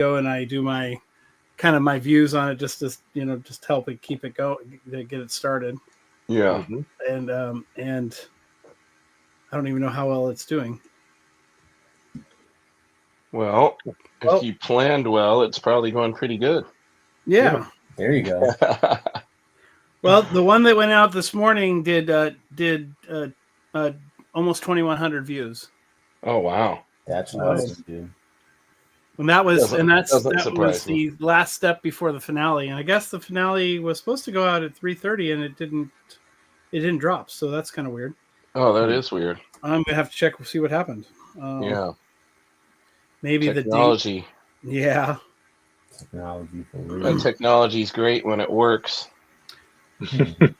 go and I do my kind of my views on it, just to just help it keep it going, get it started. Yeah. Mhm. And I don't even know how well it's doing. Well, if Well, you planned well, it's probably going pretty good. yeah. There you go. Well, the one that went out this morning did almost 2,100 views. Oh wow. That's Wow. awesome, dude. And that was Doesn't that was surprise me. the last step before the finale. And I guess the finale was supposed to go out at 3:30, and it didn't drop. So that's kind of weird. Oh, that is weird. I'm gonna have to check see what happened. Yeah. Maybe the date. Technology. Yeah. Technology for That real. technology's great when it works.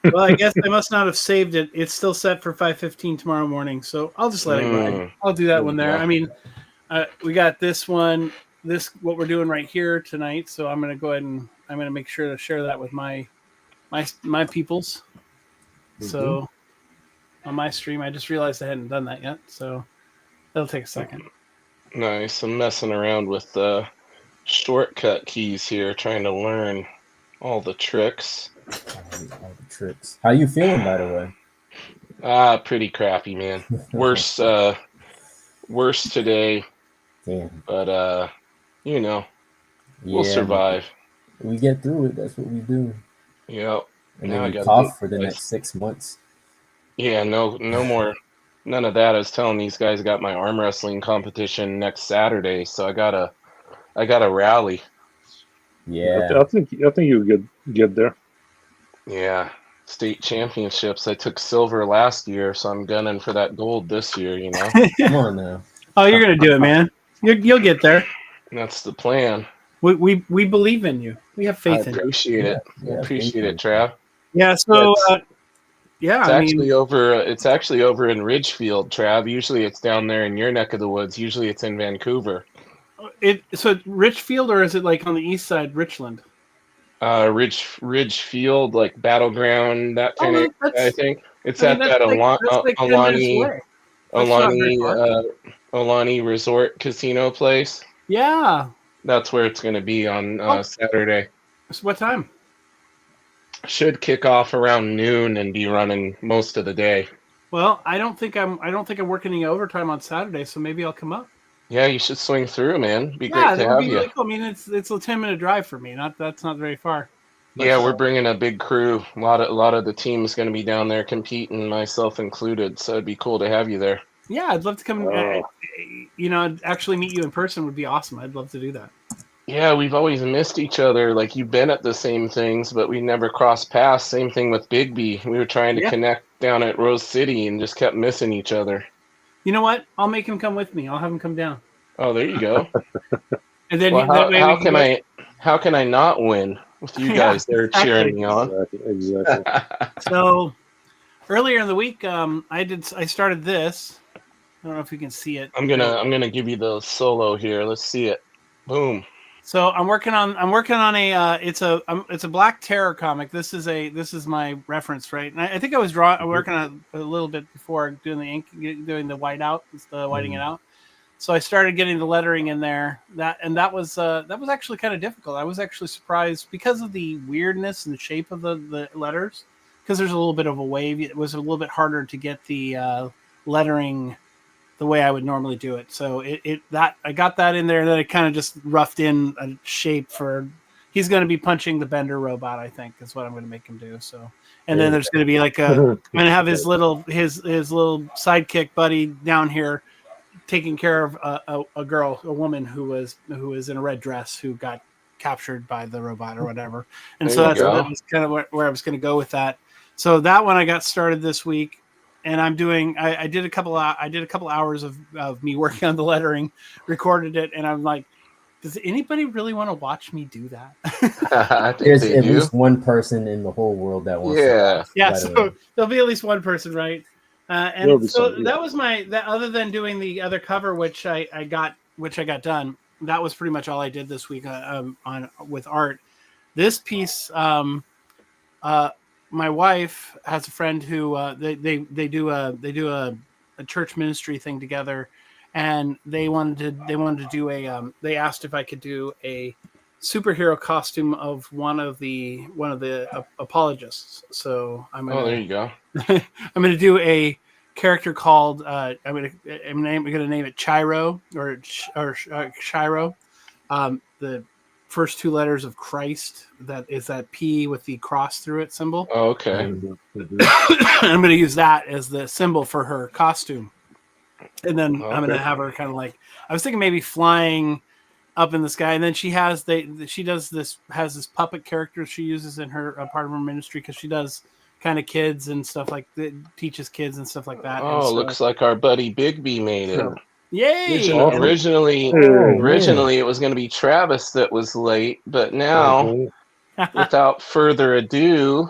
Well, I guess I must not have saved it. It's still set for 5:15 tomorrow morning, so I'll just let it ride. I'll do that one there. Yeah. I mean, we got this one, what we're doing right here tonight. So I'm gonna go ahead and I'm gonna make sure to share that with my peoples. So on my stream, I just realized I hadn't done that yet, so that'll take a second. Nice. I'm messing around with the shortcut keys here, trying to learn all the tricks. All the tricks. How you feeling, by the way? Pretty crappy, man. Worse today, Damn. but we'll Yeah, survive. we get through it. That's what we do. Yep. And Now I then we gotta cough think for the twice. next 6 months. Yeah, no more. None of that. I was telling these guys I got my arm wrestling competition next Saturday, so I gotta rally. Yeah. I think you get there. Yeah. State championships. I took silver last year, so I'm gunning for that gold this year, you know. Come on now. Oh, you're gonna do it, man. You'll get there. That's the plan. We believe in you. We have I faith in you. appreciate it. Yeah, I appreciate thank it, Trav. Yeah. So It's I actually mean, over. It's actually over in Ridgefield, Trav. Usually it's down there in your neck of the woods. Usually it's in Vancouver. so Richfield, or is it like on the east side, Richland? Ridgefield, like battleground, that kind of. I think it's at that that's like 10 minutes away. That's not very far. Alani Resort Casino place. Yeah. That's where it's going to be on Saturday. So what time? Should kick off around noon and be running most of the day. Well, I don't think I'm working any overtime on Saturday, so maybe I'll come up. Yeah, you should swing through, man. Be Yeah, great to that would have be you. really cool. I mean, it's a 10-minute drive for me. That's not very far. Yeah, we're bringing a big crew. A lot of the team's going to be down there competing, myself included. So it'd be cool to have you there. Yeah, I'd love to come. Actually meet you in person would be awesome. I'd love to do that. Yeah, we've always missed each other. Like, you've been at the same things, but we never crossed paths. Same thing with Bigby. We were trying to connect down at Rose City and just kept missing each other. You know what? I'll make him come with me. I'll have him come down. Oh, there you go. And then how can I not win with you guys there cheering me on? Exactly. So earlier in the week, I started this. I don't know if you can see it. I'm gonna give you the solo here. Let's see it. Boom. So I'm working on a it's a Black Terror comic. This is my reference, right? And I think I was working on a little bit before doing the whiteout, whiting it out. So I started getting the lettering in there. That was actually kind of difficult. I was actually surprised because of the weirdness and the shape of the letters. Because there's a little bit of a wave, it was a little bit harder to get the lettering the way I would normally do it. So I got that in there, and then I kind of just roughed in a shape for. He's going to be punching the Bender robot, I think, is what I'm going to make him do. So, and then there's going to be like I'm going to have his little sidekick buddy down here taking care of a woman who was in a red dress who got captured by the robot or whatever. And so that was kind of where I was going to go with that. So that one I got started this week. And I'm doing. I did a couple hours of me working on the lettering, recorded it, and I'm like, does anybody really want to watch me do that? I think There's they at do. least one person in the whole world that wants. Yeah. Yeah. So there'll be at least one person, right? And so that was that. Other than doing the other cover, which I got done, that was pretty much all I did this week with art. This piece. My wife has a friend who they do a church ministry thing together, and they wanted to do a they asked if I could do a superhero costume of one of the apologists. So I'm Oh, there gonna you go. I'm gonna do a character called I'm gonna name it Chiro or Shiro. The first two letters of Christ, that is that P with the cross through it symbol. Oh, okay. I'm gonna use that as the symbol for her costume, and then I'm gonna have her kind of like, I was thinking maybe flying up in the sky, and then she has this puppet character she uses in her part of her ministry, because she does kind of kids and stuff like that, teaches kids and stuff like that. Oh, looks like our buddy Bigby made it. Yay! Originally it was going to be Travis that was late, but now, without further ado,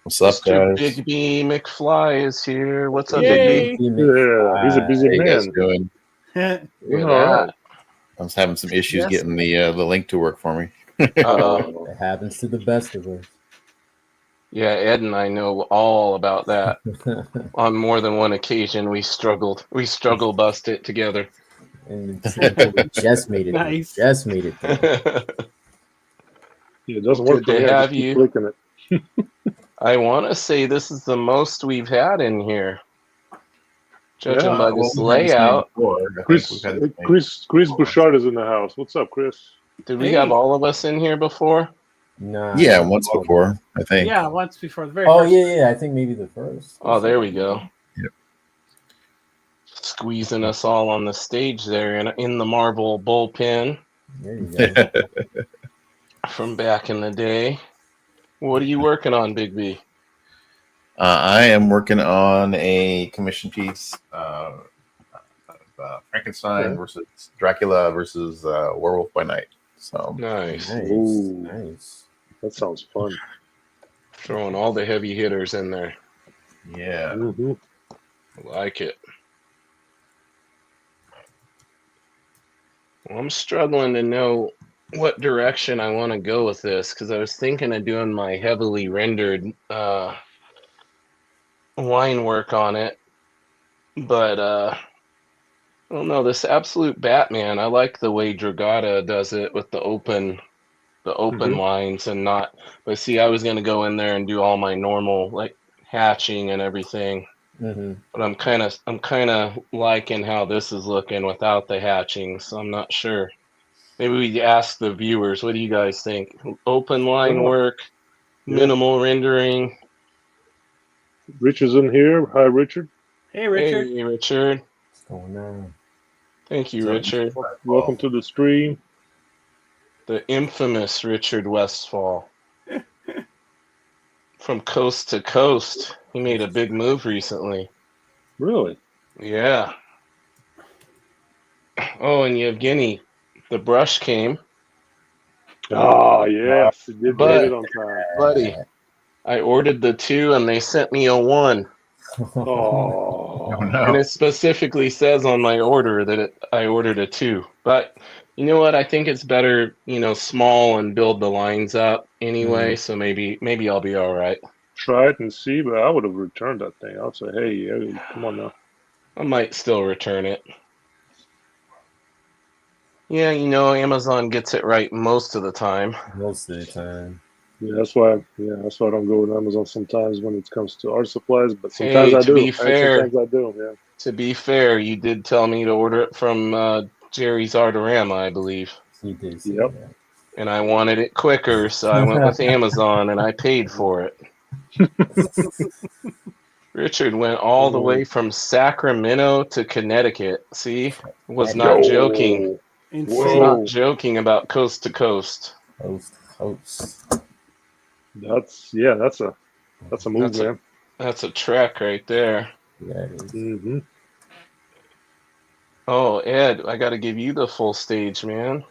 what's up, Mr. guys? Bigby McFly is here. What's up, Yay! Bigby? Yeah, he's a busy How you guys man. doing? Look at Alright. I was having some issues Yes. getting the link to work for me. that. It happens to the best of us. Yeah, Ed and I know all about that. On more than one occasion, we struggle bust it together. And we just made it. Nice. Just made it. Yeah, it doesn't work Good for to me. I have just keep you. clicking it. I want to say this is the most we've had in here. Judging Yeah, by Well, this we've had this layout. before. I think Chris, we've had this thing. Chris Bouchard is in the house. What's up, Chris? Did we Hey. have all of us in here before? Nah. Yeah, once before, I think. Yeah, once before the very Oh first. yeah. I think maybe the first. Oh, there we go. Yep. Squeezing us all on the stage there in the Marvel bullpen There you go. from back in the day. What are you working on, Big B? I am working on a commission piece, Frankenstein versus Dracula versus Werewolf by Night. So Nice. Nice. Ooh. Nice. That sounds fun. Throwing all the heavy hitters in there. yeah, Mm-hmm. Like it. Well, I'm struggling to know what direction I want to go with this, because I was thinking of doing my heavily rendered line work on it, but I don't know, this Absolute Batman, I like the way Dragata does it with the open lines and not. But see, I was gonna go in there and do all my normal like hatching and everything. Mm-hmm. But I'm kind of liking how this is looking without the hatching, so I'm not sure. Maybe we ask the viewers, what do you guys think? Open line work, minimal rendering. Richard's in here. Hi, Richard. Hey, Richard. Hey, Richard. What's going on? Thank you, Richard. Welcome to the stream. The infamous Richard Westfall. From coast to coast. He made a big move recently. Really? Yeah. Oh, and Yevgeny, the brush came. Oh, yes. He did But- get it on time. Buddy, I ordered the 2 and they sent me a 1. Oh. Oh, no. And it specifically says on my order that I ordered a 2. But you know what? I think it's better, small and build the lines up anyway. So maybe I'll be all right. Try it and see, but I would have returned that thing. I would say, hey, yeah, come on now. I might still return it. Yeah, Amazon gets it right most of the time. Most of the time. Yeah, that's why I don't go with Amazon sometimes when it comes to art supplies, but sometimes I to do. be fair- Sometimes I do, yeah. To be fair, you did tell me to order it from Jerry's Artorama, I believe. He did say Yep. that. And I wanted it quicker, so I went with Amazon and I paid for it. Richard went all the way from Sacramento to Connecticut. See? Was not joking. Was Insane. not joking about coast to coast. Host. That's a move, That's man. That's a trek right there. Yeah, it is. Mm-hmm. Oh, Ed, I got to give you the full stage, man.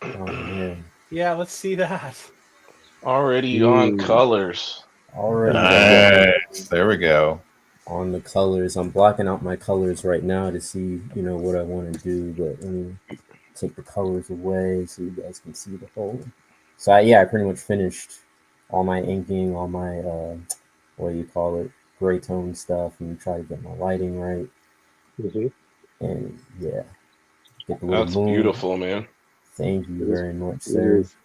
Oh man. Yeah, let's see that. Already on colors. Already nice. There we go. on the colors. I'm blocking out my colors right now to see, what I want to do. But let me take the colors away so you guys can see the whole. So I pretty much finished all my inking, all my what do you call it, gray tone stuff, and try to get my lighting right. Mm-hmm. And yeah, get the little That's moon. beautiful, man. Thank you It is- very much, it sir. is.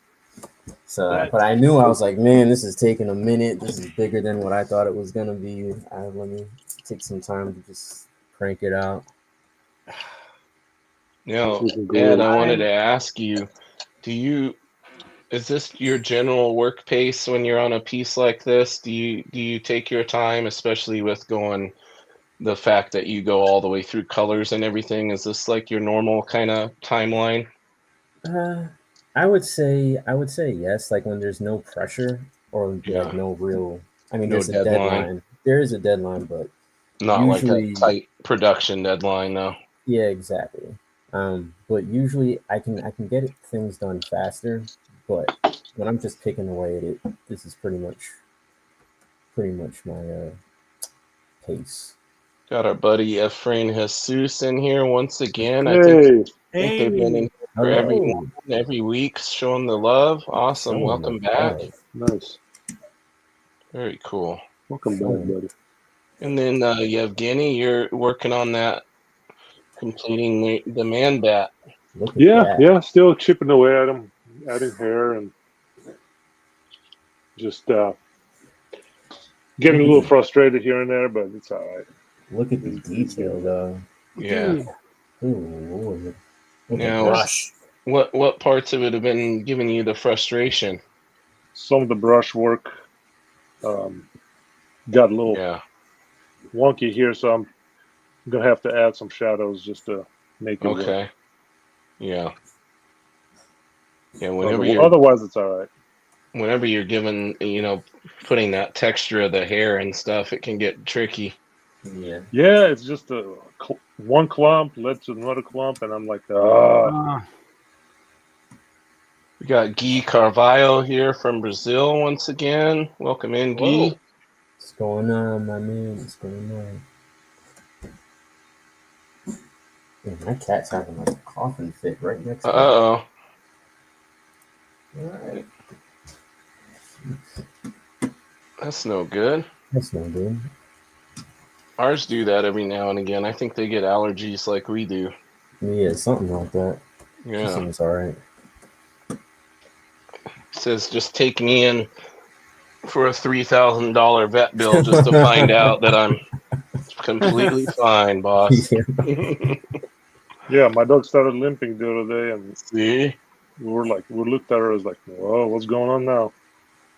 So, That's- but I knew, I was like, man, this is taking a minute. This is bigger than what I thought it was gonna be. Let me take some time to just crank it out. Now, This is Ed, great. I wanted to ask you, is this your general work pace when you're on a piece like this? Do you take your time, especially with going the fact that you go all the way through colors and everything? Is this like your normal kind of timeline? I would say yes. Like when there's no pressure or Yeah. like no real. I mean, No there's a deadline. deadline. There is a deadline, but Not usually, like a tight production deadline, though. yeah, exactly. But usually I can get things done faster. But when I'm just picking away at it, this is pretty much my pace. Got our buddy Efrain Jesus in here once again. I think Hey, they've been in for Hello. every week, showing the love. Awesome. Showing Welcome the back. love. nice. Very cool. Welcome back, Showing. buddy. And then Yevgeny, you're working on that, completing the man bat. Look at Yeah, that. yeah, still chipping away at them, adding hair and just getting a little frustrated here and there, but it's all right. Look at the detail, though. Yeah. Oh Lord. Look Now, at brush. what parts of it have been giving you the frustration? Some of the brush work got a little Yeah. wonky here, so I'm gonna have to add some shadows just to make it work. Okay. Yeah. Yeah. Whenever Otherwise, it's all right. you're given, putting that texture of the hair and stuff, it can get tricky. Yeah. Yeah, it's just one clump led to another clump, and I'm like, ah. We got Guy Carvalho here from Brazil once again. Welcome in, Guy. What's going on, my man? What's going on? Man, my cat's having like a coughing fit right next to me. Uh-oh. Alright. That's no good. That's no good. Ours do that every now and again. I think they get allergies like we do. Yeah, something like that. She Yeah. seems alright. Says just take me in for a $3,000 vet bill just to find out that I'm completely fine, boss. Yeah. Yeah, my dog started limping the other day, and See? we looked at her as like, whoa, what's going on now?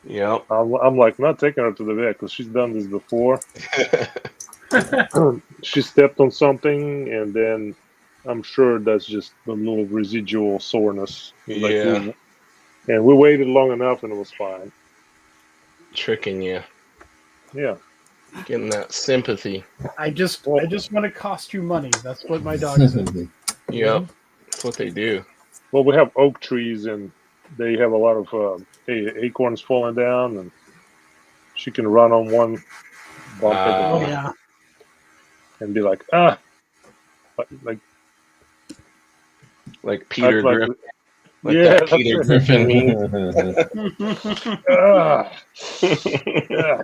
Yep. I'm like, not taking her to the vet because she's done this before. She stepped on something, and then I'm sure that's just the little residual soreness. Yeah. And we waited long enough, and it was fine. Tricking you. Yeah. Getting that sympathy. I just want to cost you money. That's what my dog said. Yep. That's what they do. Well, we have oak trees, and they have a lot of acorns falling down, and she can run on one bump Ah. Oh yeah. and be like, Like Peter act like- Griffin. Like yeah, that that's Peter it. Griffin meme.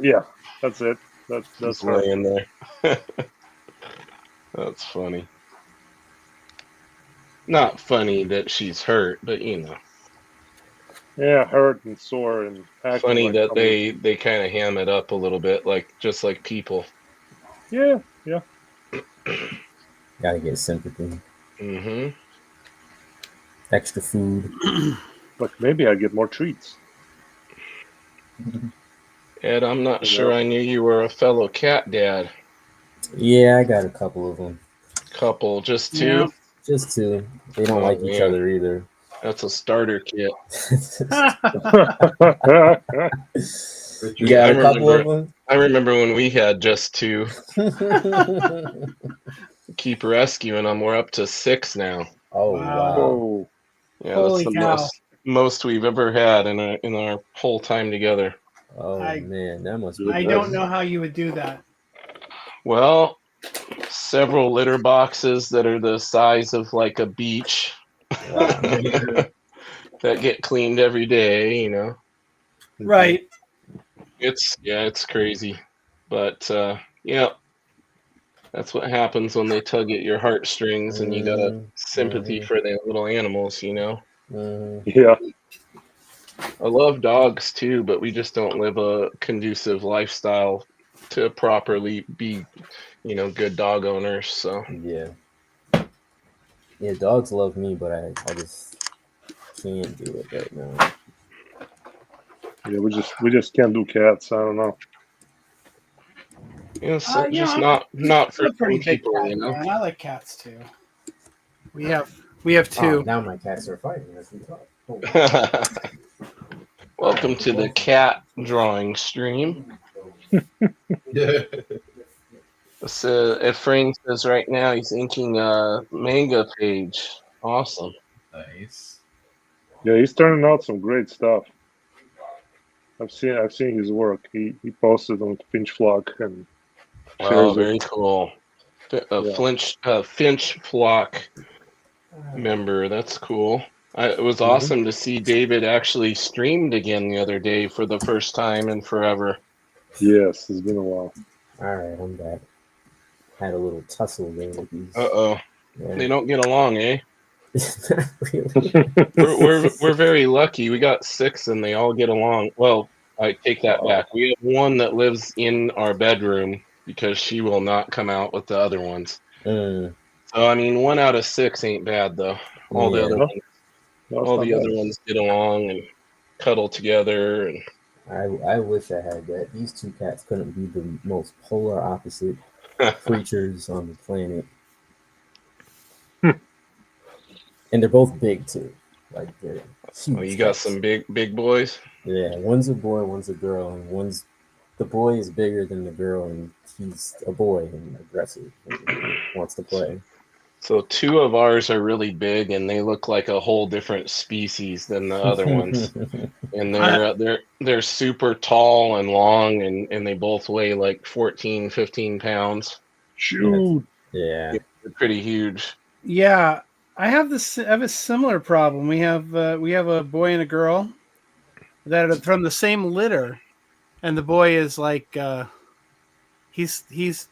Yeah, that's it. That's Just her. laying there. That's funny. Not funny that she's hurt, but Yeah, hurt and sore and acting funny like that somebody- they kind of ham it up a little bit, just like people. Yeah. Gotta get sympathy. Mm-hmm. Extra food. Like maybe I get more treats. Ed, I'm not sure I knew you were a fellow cat dad. Yeah, I got a couple of them. Couple, just two? Yeah. Just two. They don't Oh, like each man. other either. That's a starter kit. You got a I couple of remember- I remember when we had just two. them? Keep rescuing them. We're up to 6 now. Oh Wow. wow. Oh, Yeah, Holy that's the cow. most we've ever had in our whole time together. Oh I- man, that must be I don't know how you would do that. Well, several litter boxes that are the size of like a beach Wow. that get cleaned every day, Right. It's crazy. But yeah, That's what happens when they tug at your heartstrings and you got a sympathy for the little animals, you know. Yeah. I love dogs too, but we just don't live a conducive lifestyle to properly be, you know, good dog owners. So Yeah. Yeah, dogs love me, but I just can't do it right now. Yeah, we just can't do cats. I don't know. you know, so You just know, not for I'm a pretty some big people, cat you know. fan. I like cats too. We have Oh, two. now my cats are fighting as we talk. Oh, Welcome to the cat drawing stream. So Efrain says right now he's inking a manga page. Awesome. Nice. Yeah, he's turning out some great stuff. I've seen his work. He posted on Finch Flock and Oh, shares very it. cool. A Yeah. Finch Flock member. That's cool. It was Mhm. awesome to see David actually streamed again the other day for the first time in forever. Yes, it's been a while. all right, I'm back. Had a little tussle there with these. They Yeah. don't get along, eh? Really? We're very lucky. We got 6 and they all get along. Well, I take that back. We have one that lives in our bedroom because she will not come out with the other ones. So I mean, 1 out of 6 ain't bad though. All the Yeah. other No, ones, no, it's all not the bad. other ones get along and cuddle together. And I wish I had that. These two cats couldn't be the most polar opposite creatures on the planet. And they're both big too. Like they're huge. oh, you got cats. some big boys. Yeah, one's a boy, one's a girl, and the boy is bigger than the girl, and he's a boy and aggressive and wants to play. So 2 of ours are really big, and they look like a whole different species than the other ones. And they're super tall and long, and they both weigh like 14, 15 pounds. Shoot. Yeah. They're pretty huge. Yeah, I have a similar problem. We have a boy and a girl that are from the same litter, and the boy is like he's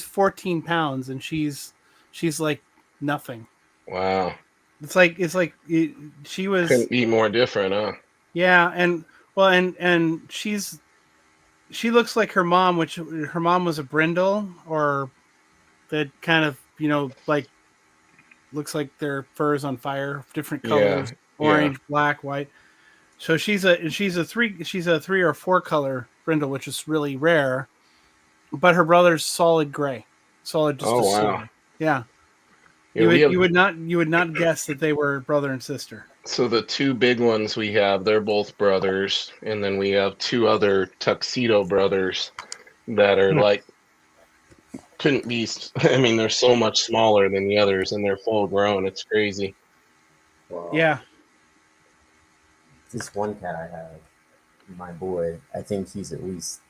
14 pounds, and she's like nothing. Wow. It's like she was Couldn't be more different, huh? yeah, and well, and she looks like her mom, which her mom was a brindle, or that kind of like looks like their fur is on fire, different colors, orange, black, white. So she's a 3 or 4 color brindle, which is really rare. But her brother's solid gray, solid just Oh, a wow. silver. Yeah. Yeah, You would not guess that they were brother and sister. So the 2 big ones we have, they're both brothers, and then we have 2 other tuxedo brothers that are like couldn't be. I mean, they're so much smaller than the others, and they're full grown. It's crazy. Wow. Yeah. This one cat I have, my boy, I think he's at least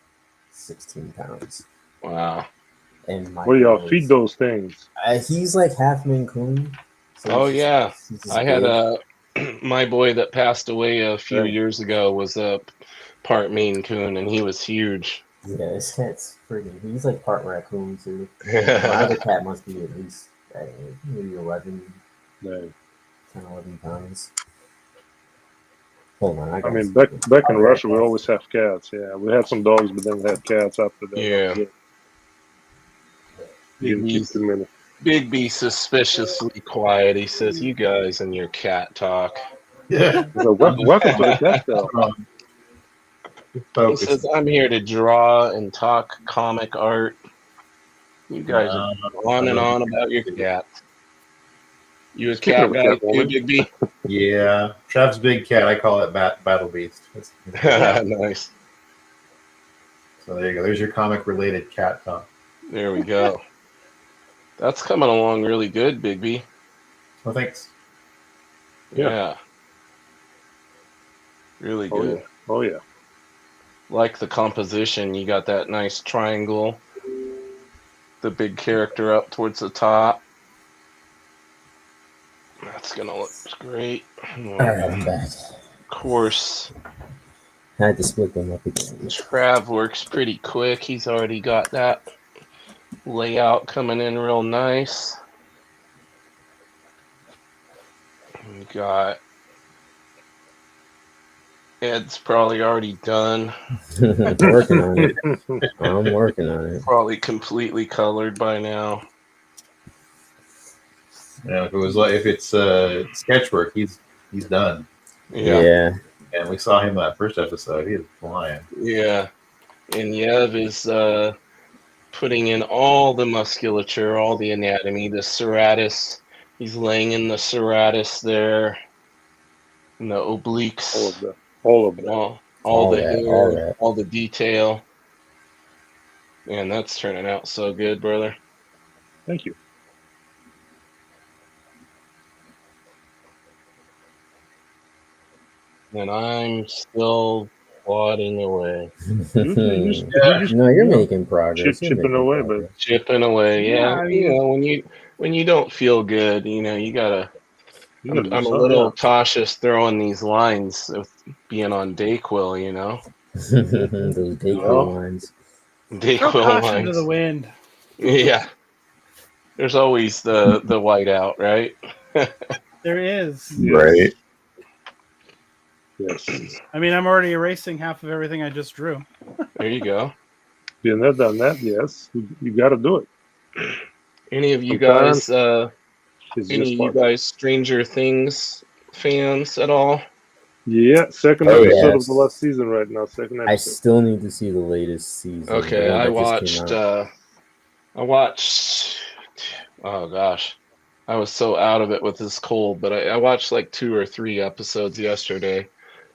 16 pounds. Wow. And my What do y'all girl feed is- those things? He's like half Maine Coon. So Oh he's just- yeah, he's just I had big. my boy that passed away a few Yeah. years ago was a part Maine Coon, and he was huge. Yeah, this cat's freaking. He's like part raccoon too. My other cat must be at least maybe 11, Man. 10, 11 pounds. Hold on, I mean, back in I'll be Russia, right we back. always have cats. Yeah, we had some dogs, but then we had cats after that. Yeah. You can keep them in it. Big B suspiciously quiet. He says, "You guys and your cat talk." Yeah. So, welcome to the cat show. He Focus. says, "I'm here to draw and talk comic art." You guys are on and on about your cat. You a Speaking cat of guy cat too, woman. Big B? Yeah. Trav's big cat. I call it Battle Beast. Nice. So there you go. There's your comic related cat talk. There we go. That's coming along really good, Big B. Well, thanks. Yeah. Really Oh, good. yeah. Oh, yeah. Like the composition, you got that nice triangle, the big character up towards the top. That's gonna look great. All right, I'm back. Of course, I had to split them up again. Trav works pretty quick. He's already got that Layout coming in real nice. We got Ed's probably already done. Working on it. I'm working on it. Probably completely colored by now. Yeah, if it's sketchwork, he's done. Yeah. And we saw him that first episode. He was flying. Yeah. And Yev is putting in all the musculature, all the anatomy, the serratus. He's laying in the serratus there, and the obliques, All of that. All of and that. all the that, hair, all all the detail. Man, that's turning out so good, brother. Thank you. And I'm still plodding away, You just No, you're you know, making progress. You're chipping making away, progress. chipping away. Yeah, Yeah, I mean- you know, when you don't feel good, you know, you gotta. you gotta do I'm a something, little yeah. cautious throwing these lines of being on Dayquil, you know. Those Dayquil lines. Throw Dayquil caution to lines. the wind. Yeah. There's always the whiteout, right? There is. Yes. Right. Yes. I mean, I'm already erasing half of everything I just drew. There you go. Been there, done that. Yes, you got to do it. Any of you Sometimes guys It's any just of you part. guys Stranger Things fans at all? Yeah, second Oh, episode yes. of the last season right now. Second I episode. still need to see the latest season. Okay, the one I that just came out. watched oh gosh. I was so out of it with this cold, but I watched like 2 or 3 episodes yesterday.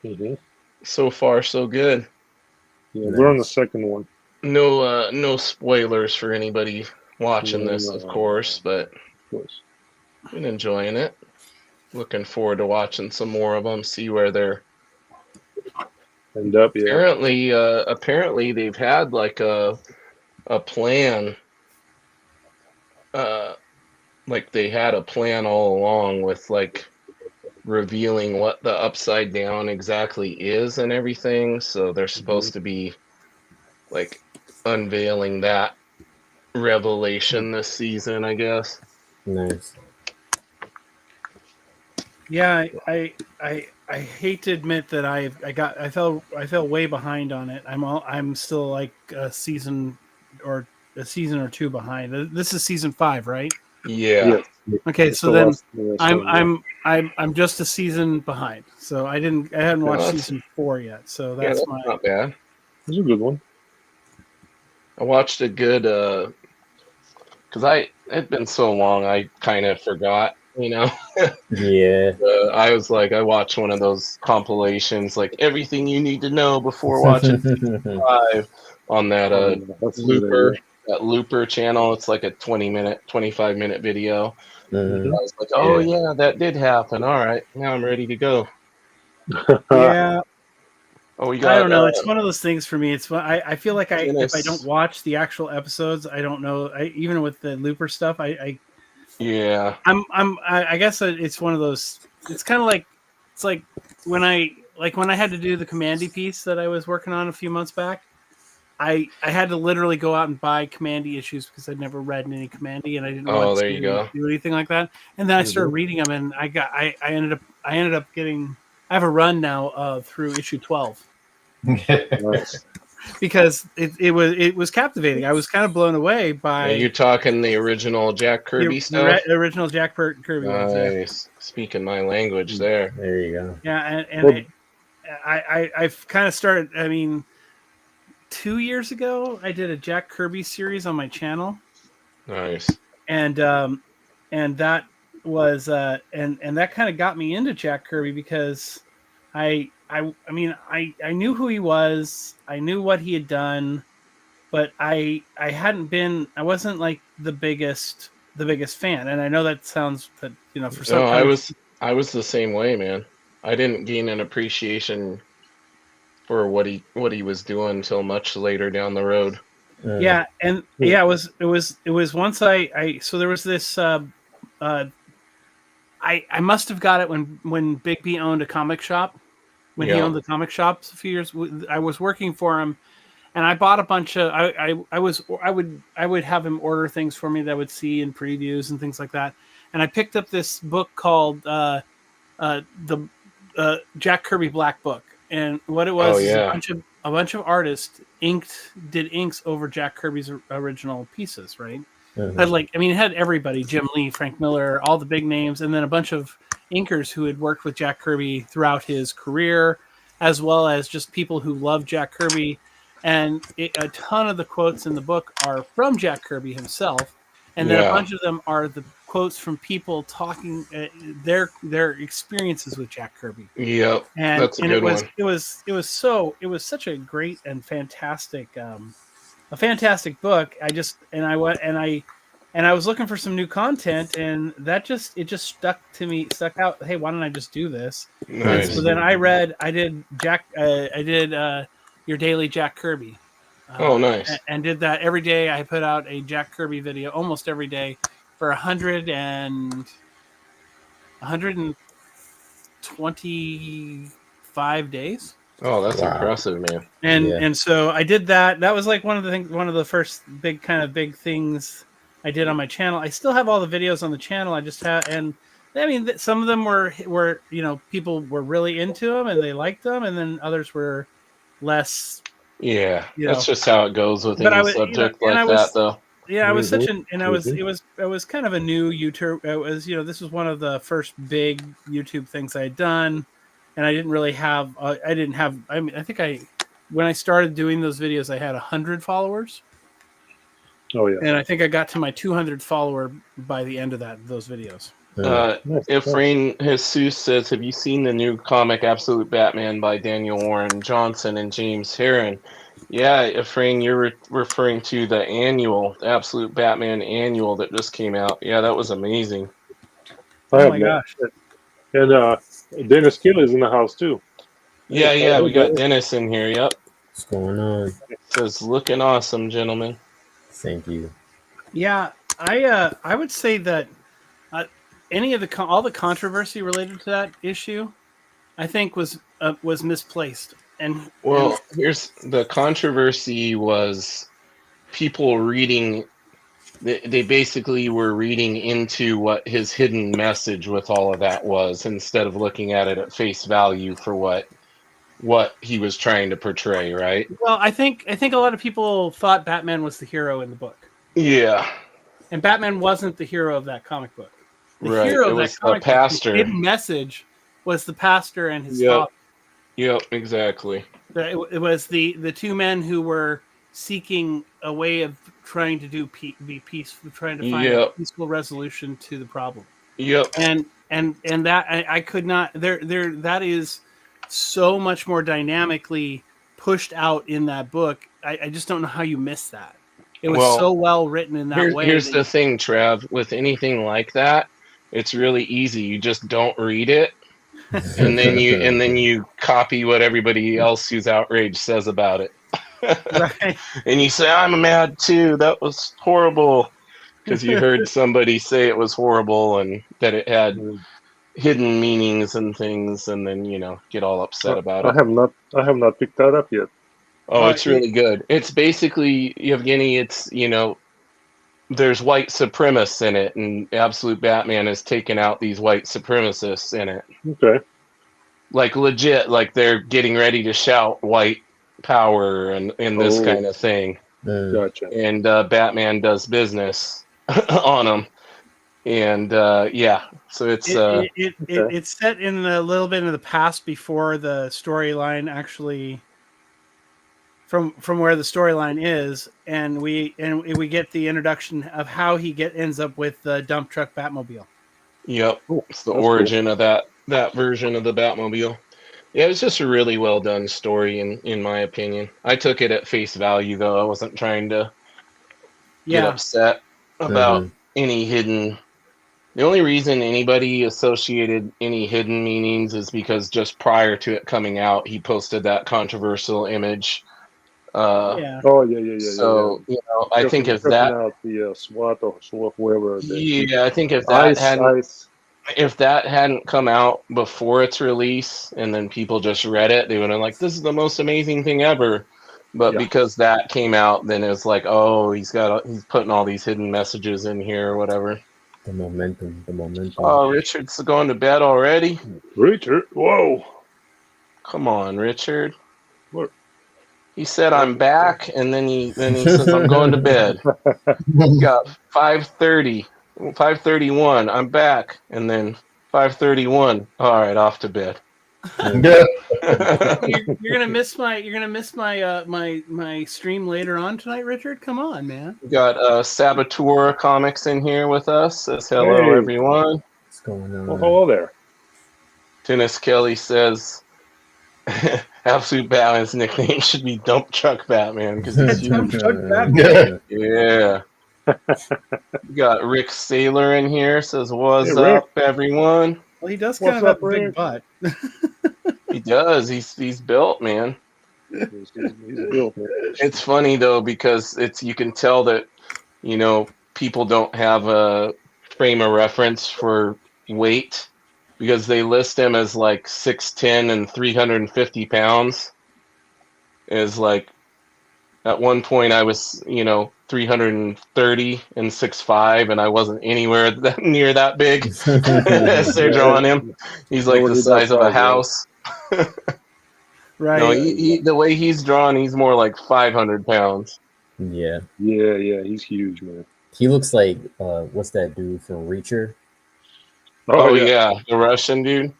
Mhm. So far so good. Yeah, we're on the Nice. second one. No spoilers for anybody watching No, this, no, of course, but Of course. been enjoying it. Looking forward to watching some more of them, see where they're End up, yeah. apparently they've had like a plan, like they had a plan all along with like revealing what the upside down exactly is and everything, so they're supposed to be like unveiling that revelation this season, I guess. Nice. Yeah, I hate to admit that I fell way behind on it. I'm still like a season or 2 behind. This is season 5, right? Yeah. Yes. Okay, It's so the then last one, yeah. I'm just a season behind. So I hadn't watched that's- season 4 yet. So Yeah, that's that's my not bad. It's a good one. I watched a good because it's been so long I kind of forgot, you know. Yeah. I was like, I watched one of those compilations, like everything you need to know before watching 5 on that That's a good Looper, idea. that Looper channel. It's like a 25-minute video. Mhm. I was like, oh yeah, that did happen. All right, now I'm ready to go. yeah. Oh, we got. I don't know. It's one of those things for me. I feel like if I Dennis. don't watch the actual episodes, I don't know. Even with the Looper stuff, Yeah. I guess it's one of those. It's kind of like it's like when I had to do the Commandy piece that I was working on a few months back. I had to literally go out and buy Commandy issues because I'd never read any Commandy and I didn't Oh, want there to you go. do anything like that. And then I started reading them and I ended up getting. I have a run now through issue 12 Nice. because it was captivating. I was kind of blown away by Are you talking the original Jack Kirby the stuff? original Jack Kirby ones. Yeah. Nice. Speaking my language there. There you go. Yeah, and Well- I've kind of started. I mean, 2 years ago, I did a Jack Kirby series on my channel, Nice. and that was and that kind of got me into Jack Kirby because I mean I knew who he was, I knew what he had done, but I wasn't like the biggest fan, and I know that sounds that for some No, I was the same way, man. I didn't gain an appreciation for what he was doing until much later down the road. Yeah, and yeah, it was once I so there was this I must have got it when Big B owned a comic shop. When he Yeah. owned the comic shops a few years, I was working for him, and I bought a bunch of. I would have him order things for me that I would see in previews and things like that. And I picked up this book called the Jack Kirby Black Book, and what it was is a bunch of artists did inks over Jack Kirby's original pieces, right? But it had everybody: Jim Lee, Frank Miller, all the big names, and then a bunch of inkers who had worked with Jack Kirby throughout his career, as well as just people who love Jack Kirby. And a ton of the quotes in the book are from Jack Kirby himself, and then a bunch of them are the quotes from people talking their experiences with Jack Kirby. Yep, and that's a good one. It was such a great and fantastic book. I was looking for some new content, and it just stuck out. Hey, why don't I just do this? Nice. And so then I did Your Daily Jack Kirby. Nice. And did that every day. I put out a Jack Kirby video almost every day for 125 days. Oh, that's impressive, man. And so I did that. That was like one of the first big things I did on my channel. I still have all the videos on the channel. I just have, and I mean, some of them were people were really into them and they liked them, and then others were less. Yeah, that's just how it goes with any subject like that, though. Yeah, I was such an, and I was, it was kind of a new YouTube. It was, this was one of the first big YouTube things I had done, and I didn't really have, I think when I started doing those videos, I had 100 followers. Oh yeah. And I think I got to my 200th follower by the end of those videos. Efrain Jesus says, have you seen the new comic Absolute Batman by Daniel Warren Johnson and James Herron? Yeah, Efrain, you're referring to the Absolute Batman annual that just came out. Yeah, that was amazing. Oh my gosh. And Dennis Kill is in the house too. Yeah, we got Dennis in here. Yep. What's going on? Says, looking awesome, gentlemen. Thank you. Yeah, I would say that any of all the controversy related to that issue, I think was misplaced. And here's the controversy: was people reading. They basically were reading into what his hidden message with all of that was, instead of looking at it at face value for what he was trying to portray, right? Well, I think a lot of people thought Batman was the hero in the book. Yeah. And Batman wasn't the hero of that comic book. The hero of that comic book, the hidden message was the pastor and his father. Yep, exactly. It was the two men who were seeking a way of trying to be peaceful, trying to find a peaceful resolution to the problem. Yep. And that I could not that is so much more dynamically pushed out in that book. I just don't know how you miss that. It was so well written in that way. Here's the thing, Trav. With anything like that, it's really easy. You just don't read it, and then you copy what everybody else who's outraged says about it. Right. And you say, I'm mad too. That was horrible. Because you heard somebody say it was horrible and that it had hidden meanings and things, and then get all upset about it. I have not picked that up yet. Oh, it's really good. It's basically, Yevgeny, there's white supremacists in it, and Absolute Batman has taken out these white supremacists in it. Okay. Like legit, like they're getting ready to shout white power and this kind of thing. Gotcha. And Batman does business on them. And so it's it's set in a little bit in the past before the storyline actually from where the storyline is, and we get the introduction of how he ends up with the dump truck Batmobile. Yep, it's the origin of that version of the Batmobile. Yeah, it was just a really well done story in my opinion. I took it at face value though. I wasn't trying to get upset about any hidden. The only reason anybody associated any hidden meanings is because just prior to it coming out, he posted that controversial image. Oh yeah. So I think if that out the SWAT or whoever. I think if that hadn't come out before its release, and then people just read it, they would have like, this is the most amazing thing ever. But Yeah. because that came out, then it's like, oh, he's putting all these hidden messages in here or whatever. The momentum. Oh, Richard's going to bed already? Richard, whoa. Come on, Richard. What? He said I'm back, and then he says I'm going to bed. Got 5:30, 5:31. I'm back, and then 5:31. All right, off to bed. You're gonna miss my stream later on tonight, Richard. Come on, man. We got Saboteur Comics in here with us. Says hello, Hey. everyone. What's going on? Well, hello there. Dennis Kelly says Absolute Batman's nickname should be Dump Truck Batman because he's Dump huge. Truck Batman. Yeah. We got Rick Saylor in here. Says, what's Hey, Rick. up, everyone? Well, he does What's kind of have up, a big Rick? butt. He does. He's built, man. He's built it. It's funny though because you can tell that people don't have a frame of reference for weight because they list him as like 6'10" and 350 pounds. Is like at one point I was 330 and 6'5", and I wasn't anywhere near that big. As they're drawing him, he's like the size of a house. Right. No, the way he's drawn, he's more like 500 pounds. Yeah. Yeah, he's huge, man. He looks like what's that dude from Reacher? Oh yeah, the Russian dude.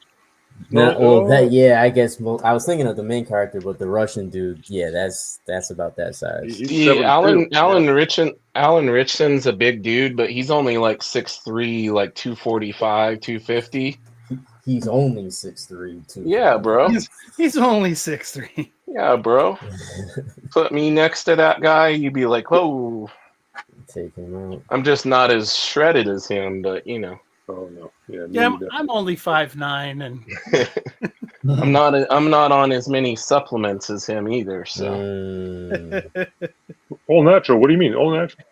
I guess. Well, I was thinking of the main character, but the Russian dude, yeah, that's about that size. He's Alan 72. Alan Richson's a big dude, but he's only like 6'3", like 245, 250. He's only 6'3", too. Yeah, bro. He's only 6'3". Yeah, bro. Put me next to that guy, you'd be like, whoa. Take him out. I'm just not as shredded as him, but Oh no. Yeah, I'm only 5'9", and I'm not on as many supplements as him either. So all natural. What do you mean? All natural?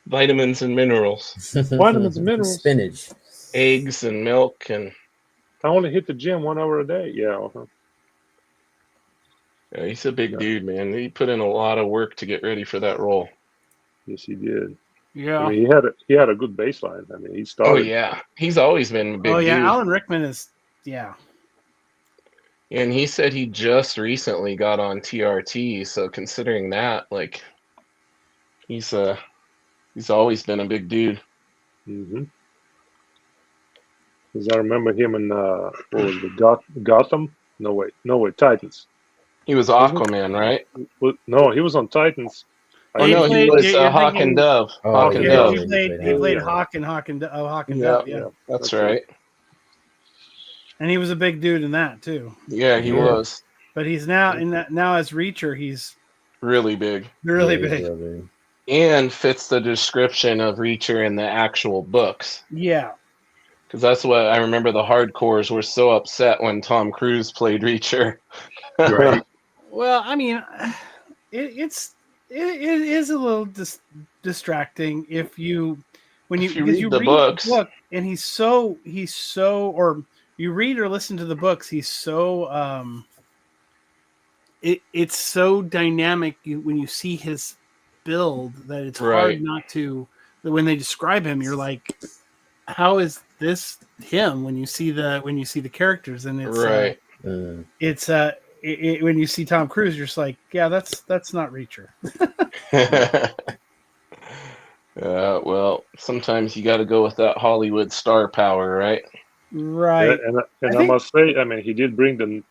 vitamins and minerals, Vitamins and minerals. Spinach. eggs and milk, and I only hit the gym 1 hour a day. Yeah. Uh-huh. yeah, he's a big dude, man. He put in a lot of work to get ready for that role. Yes, he did. yeah. I mean, he had a good baseline. I mean, he started. Oh yeah, he's always been a big dude. Alan Rickman is And he said he just recently got on TRT, so considering that, like, he's always been a big dude. Mm-hmm. Because I remember him in what was it, Gotham? No wait, Titans. He was Aquaman, right? No, he was on Titans. Oh no, he was you're Hawk thinking- and Dove. Oh, Hawk Yeah, and yeah, Dove. he played Yeah. Hawk and Dove. Yeah. That's right. And he was a big dude in that too. Yeah, he was But he's now now as Reacher, he's really big really Yeah, big. brother. and fits the description of Reacher in the actual books. Yeah. Because that's what I remember. The hardcores were so upset when Tom Cruise played Reacher. Right. Well, I mean, it is a little distracting if you If you because read the books. book and he's so or you read or listen to the books, he's so it's so dynamic when you see his build that it's Right. hard not to when they describe him, you're like, how is this him when you see the characters, and it's Right. it's when you see Tom Cruise, you're just like, yeah, that's not Reacher. Well, sometimes you got to go with that Hollywood star power, right? Right. And I think- must say, I mean, he did bring the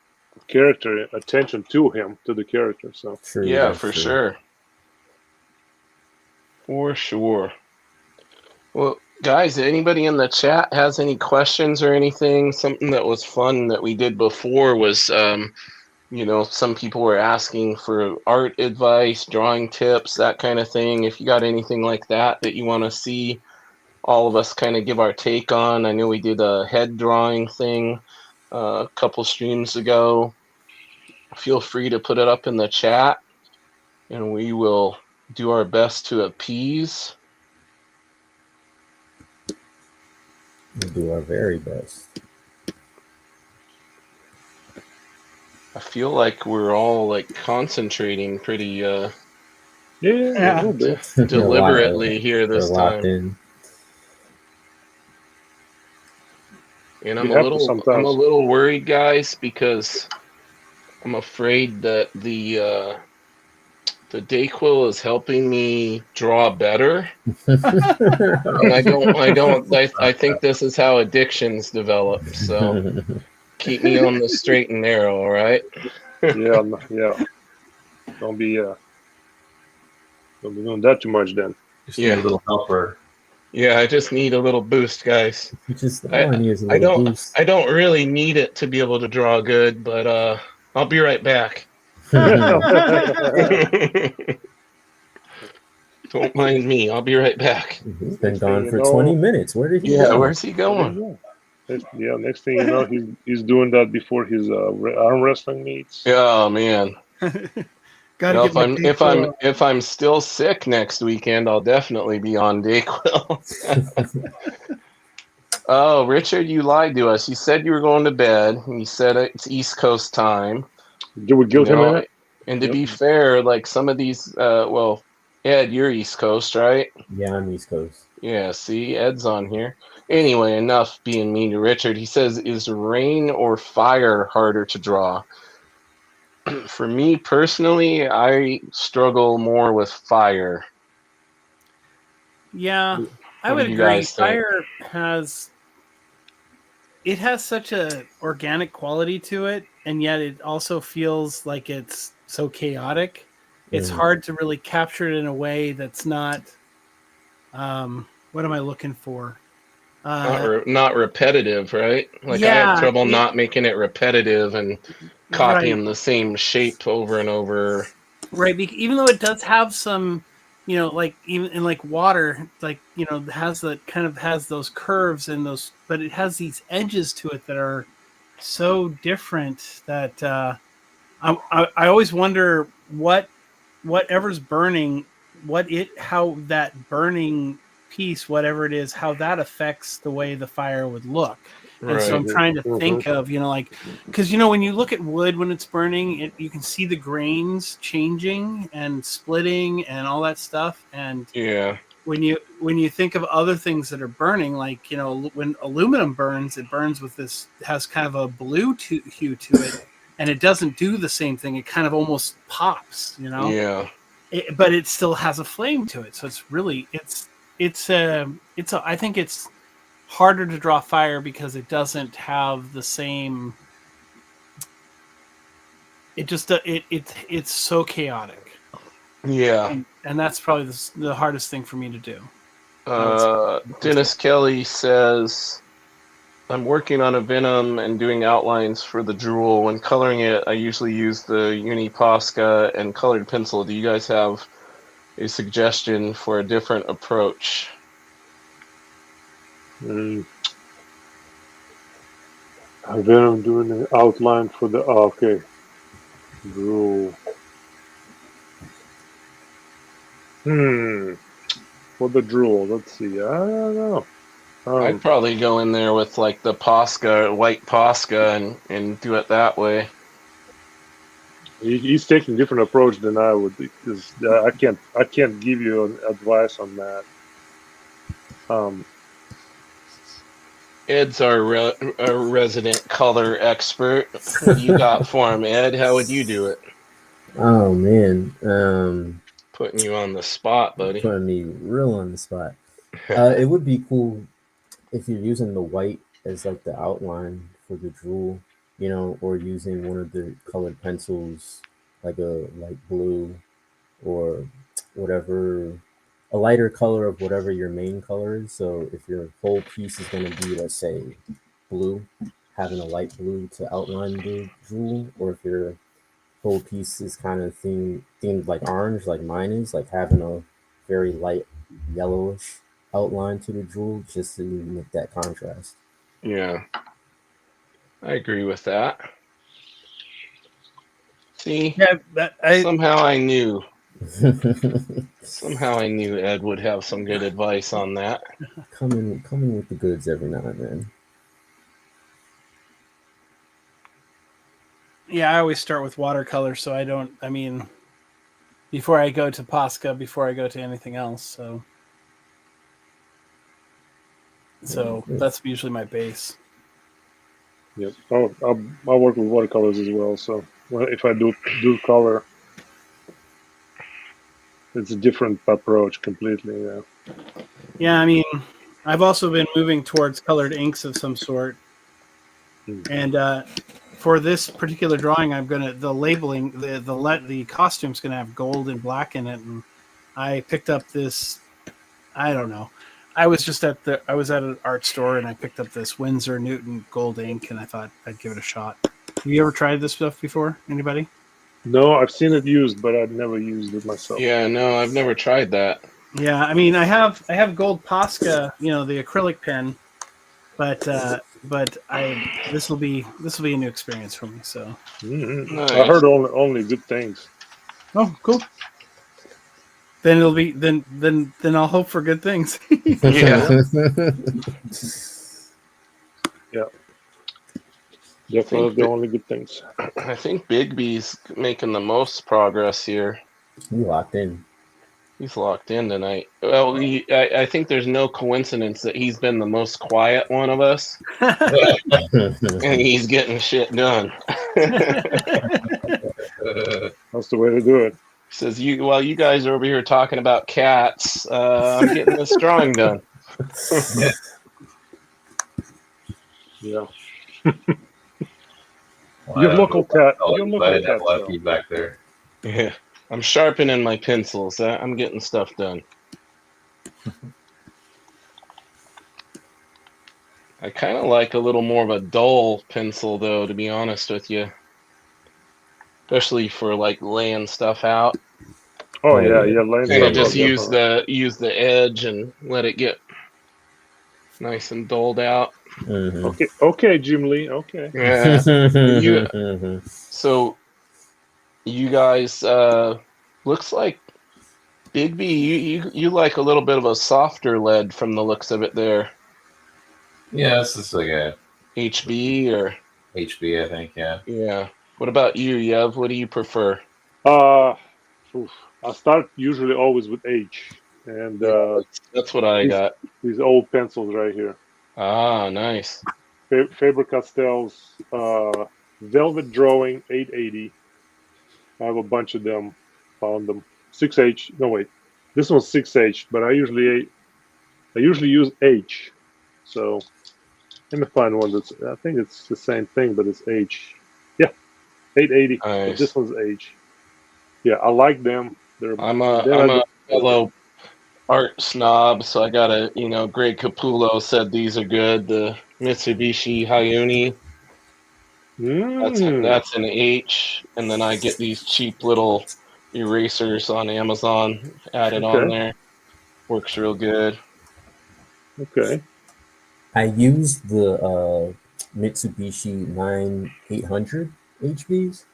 character attention to the character. So True, Yeah, that's for true. sure. For sure. Well, guys, anybody in the chat has any questions or anything? Something that was fun that we did before was, some people were asking for art advice, drawing tips, that kind of thing. If you got anything like that you want to see all of us kind of give our take on. I know we did a head drawing thing a couple streams ago. Feel free to put it up in the chat, and we will do our best to appease. We'll do our very best. I feel like we're all like concentrating pretty Yeah, Yeah. a little bit. deliberately here They're this locked time. in. And You have to I'm a sometimes. little worried, guys, because I'm afraid that the Dayquil is helping me draw better. And I think this is how addictions develop. So keep me on the straight and narrow, all right? Yeah, yeah. Don't be doing that too much then. Just need a little helper. Yeah, I just need a little boost, guys. Just all I need is a I little don't boost. I don't really need it to be able to draw good, but I'll be right back. Don't mind me. I'll be right back. He's been Next gone thing for you know, 20 minutes. Where did he Yeah, go? where's he going? Yeah, next thing you know, he's doing that before his arm wrestling meets. Oh man. Gotta Well, get my Dayquil. if I'm still sick next weekend, I'll definitely be on Dayquil. Oh, Richard, you lied to us. You said you were going to bed. And you said it's East Coast time. You would guilt him in it. And to Yep. be fair, like some of these, well, Ed, you're East Coast, right? Yeah, I'm East Coast. Yeah, see, Ed's on here. Anyway, enough being mean to Richard. He says, is rain or fire harder to draw? For me personally, I struggle more with fire. Yeah, I What would do you agree. guys think? Fire has such a organic quality to it, and yet it also feels like it's so chaotic. It's Mhm. hard to really capture it in a way that's not. What am I looking for? Not repetitive, right? Like I Yeah, have trouble not making it repetitive and copying right. the same shape over and over. Right, even though it does have some, like even in like water, like has that kind of has those curves and those, but it has these edges to it that are so different that I always wonder whatever's burning, how that burning piece, whatever it is, how that affects the way the fire would look. And so I'm trying to think of, because when you look at wood when it's burning, you can see the grains changing and splitting and all that stuff. And Yeah. when you think of other things that are burning, like when aluminum burns, it burns with this, has kind of a blue hue to it, and it doesn't do the same thing. It kind of almost pops, Yeah. but it still has a flame to it. So it's really I think it's harder to draw fire because it doesn't have the same. It just it's so chaotic. Yeah. And that's probably the hardest thing for me to do. Dennis Kelly says, I'm working on a Venom and doing outlines for the Drool. When coloring it, I usually use the Uni Posca and colored pencil. Do you guys have a suggestion for a different approach? And then I'm doing an outline for the okay. Drool. For the Drool, let's see. I don't know. I'd probably go in there with like the Posca, white Posca, and do it that way. He's taking a different approach than I would, because I can't give you an advice on that. Ed's our resident color expert. What do you got for him, Ed? How would you do it? Oh man, Putting you on the spot, buddy. putting me real on the spot. It would be cool if you're using the white as like the outline for the Drool, or using one of the colored pencils, like a light blue or whatever, a lighter color of whatever your main color is. So if your whole piece is going to be, let's say, blue, having a light blue to outline the Drool, or if your whole piece is kind of themed like orange, like mine is, like having a very light yellowish outline to the Drool, just to make that contrast. Yeah, I agree with that. See, somehow I knew. Somehow I knew Ed would have some good advice on that. Coming with the goods every now and then. Yeah, I always start with watercolor, so I don't. I mean, before I go to Posca, before I go to anything else. So that's usually my base. Yep. I work with watercolors as well. So if I do color, it's a different approach completely. Yeah. Yeah, I mean, I've also been moving towards colored inks of some sort, and for this particular drawing, I'm gonna the labeling the costume's gonna have gold and black in it, and I picked up this. I don't know. I was at an art store and I picked up this Winsor Newton gold ink, and I thought I'd give it a shot. Have you ever tried this stuff before? Anybody? No, I've seen it used, but I've never used it myself. Yeah, no, I've never tried that. Yeah, I mean, I have gold Posca, the acrylic pen, but this will be a new experience for me. So, Nice. I heard only good things. oh, cool. Then it'll be then I'll hope for good things. Yeah. Yeah. Definitely only good things. I think Bigby's making the most progress here. You locked in. He's locked in tonight. Well, I think there's no coincidence that he's been the most quiet one of us, and he's getting shit done. That's the way to do it. Says while you guys are over here talking about cats, I'm getting this drawing done. Yeah. Well, Your local cat. I'll Your let local that cat. lefty back there. Yeah, I'm sharpening my pencils. I'm getting stuff done. I kind of like a little more of a dull pencil, though, to be honest with you. Especially for like laying stuff out. Oh yeah, yeah. Lane Kind of stuff, just use definitely. the edge and let it get nice and dulled out. Mhm. Okay, Jim Lee. Okay. Yeah. You- Mhm. So you guys looks like Bigby, you like a little bit of a softer lead from the looks of it there. Yeah, this is like a HB or HB, I think. Yeah. yeah. What about you, Yev? What do you prefer? Oof. I start usually always with H, and That's what I got. these old pencils right here. Ah, nice. Faber-Castell's Velvet Drawing 880. I have a bunch of them. Found them. 6H. No wait, this one's 6H, but I usually use H. So let me find one that's. I think it's the same thing, but it's H. Yeah, 880. But Nice. this one's H. Yeah, I like them. They're. I'm a fellow art snob, so I got Greg Capullo said these are good. The Mitsubishi Hayuni, that's an H, and then I get these cheap little erasers on Amazon added on there. Works real good. Okay. I used the Mitsubishi 9800 HBs.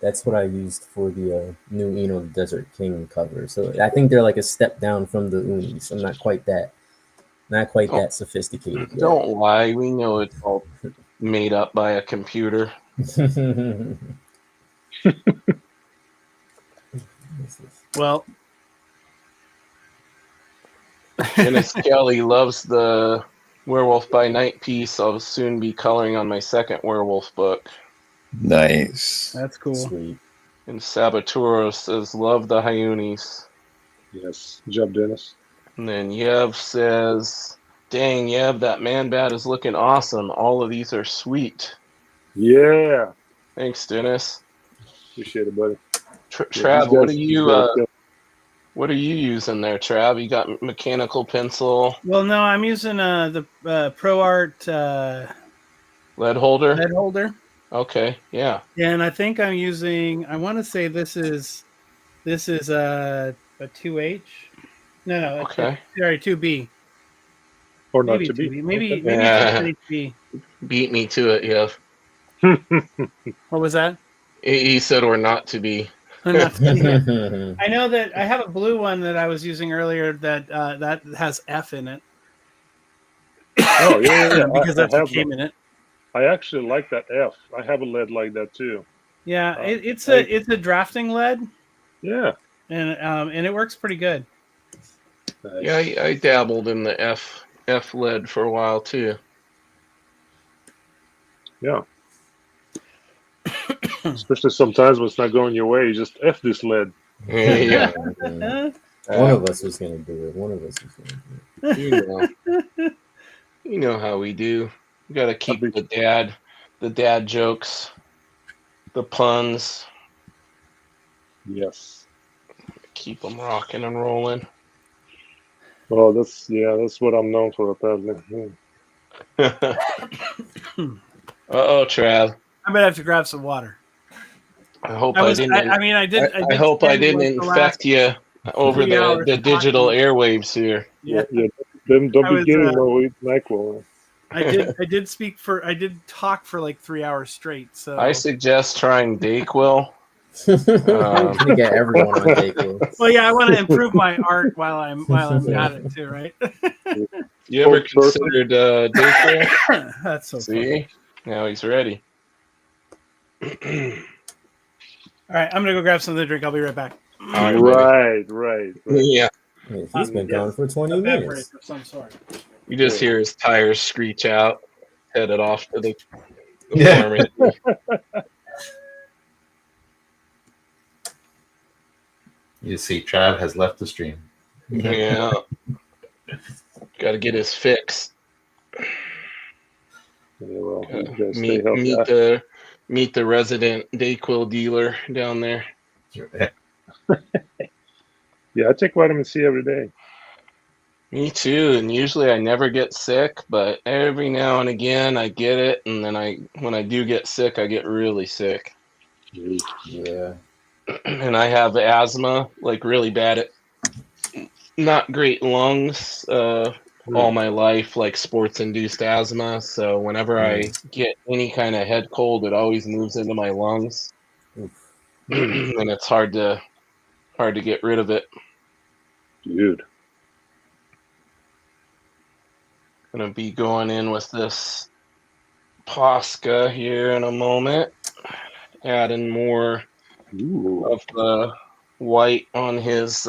That's what I used for the new Eno Desert King cover. So I think they're like a step down from the Unis. I'm not quite that sophisticated yet. Don't lie, we know it's all made up by a computer. Well, Dennis Kelly loves the Werewolf by Night piece. I'll soon be coloring on my second werewolf book. Nice. that's cool. Sweet. And Sabaturo says, love the Hyunis. Yes. Good job, Dennis. And then Yev says, dang, Yev, that man bat is looking awesome. All of these are sweet. Yeah. Thanks, Dennis. Appreciate it, buddy. Trav, Yeah, what are you using there, Trav? You got mechanical pencil, Well, no, I'm using the Pro Art lead holder? head holder. Okay, yeah. And I think I'm using. I want to say this is a 2H. No, Okay. sorry, 2B. Or not Maybe to be. 2B. Maybe Yeah. it's HB. Beat me to it, Yev. What was that? He said or not to be. Not to be. I know that I have a blue one that I was using earlier that that has F in it. Oh yeah. Because that's I what have came in it. I actually like that F. I have a lead like that too. Yeah, it's a drafting lead, Yeah. and it works pretty good. Nice. Yeah, I dabbled in the F lead for a while too. Yeah. Especially sometimes when it's not going your way, you just F this lead. Yeah. One of us is gonna do it. One of us is gonna do You know how we do. We gotta keep be- the dad jokes, the puns, Yes. keep them rocking and rolling. Well, that's what I'm known for apparently. Uh-oh, Trav. I'm gonna have to grab some water. I hope I I was. didn't. I did. I hope I spend, didn't like, the last infect you over 3 hours the digital talking. airwaves here. Yeah, Yeah. Don't I be was, getting no NyQuil. I did talk for like 3 hours straight. So I suggest trying Dayquil. it. I'm gonna get everyone on Dayquil. well, yeah, I want to improve my art while I'm at it too, right? You ever Spokesperson? considered Dayquil? That's so funny. See, now he's ready. All right, I'm gonna go grab something to drink. I'll be right back. All right, Right. Yeah, Hey, he's been gone for 20 A beverage minutes. of some sort. you just hear his tires screech out, headed off to the Yeah. pharmacy. You see, Trav has left the stream. Yeah, got to get his fix. Yeah, well, you guys stay Meet the resident Dayquil dealer down there. Yeah, I take vitamin C every day. Me too, and usually I never get sick, but every now and again I get it, and then when I do get sick, I get really sick. Yeah. And I have asthma, like really bad, not great lungs, all my life, like sports-induced asthma. So whenever I get any kind of head cold, it always moves into my lungs, and it's hard to get rid of it. Dude. Gonna be going in with this Posca here in a moment, adding more Ooh. of the white on his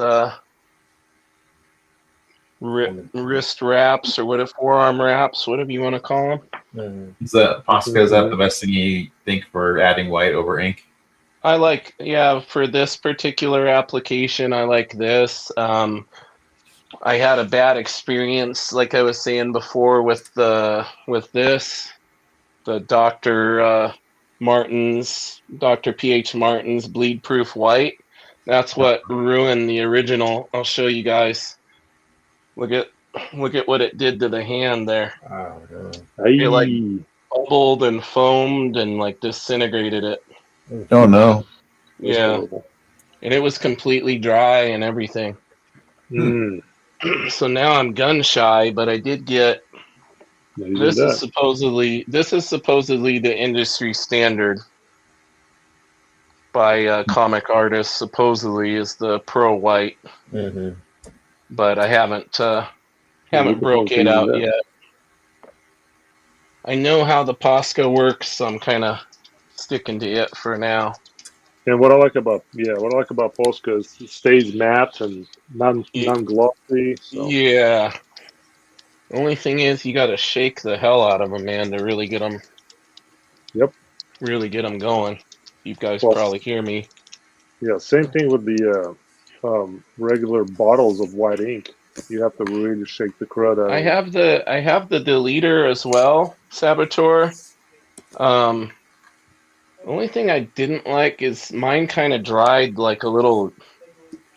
wrist wraps or whatever, forearm wraps, whatever you want to call them. Mhm. Is that the best thing you think for adding white over ink? I like, yeah, for this particular application, I like this. I had a bad experience, like I was saying before, with this, the Dr. PH Martin's Bleed Proof White. That's what ruined the original. I'll show you guys. Look at what it did to the hand there. Oh, no. It like bubbled and foamed and like disintegrated it. Oh no. Yeah, and it was completely dry and everything. Mm. So now I'm gun shy, but I did get. This is supposedly the industry standard by comic artists. Supposedly is the Pro White, Mhm. but I haven't broke it out yet. I know how the Posca works, so I'm kind of sticking to it for now. And what I like about Posca is it stays matte and non-glossy. So. Yeah. The only thing is, you got to shake the hell out of them, man, to really get them. Yep. Really get them going. You guys Well, probably hear me. Yeah, same thing with the regular bottles of white ink. You have to really shake the crud out. I have the deleter as well, Saboteur. The only thing I didn't like is mine kind of dried like a little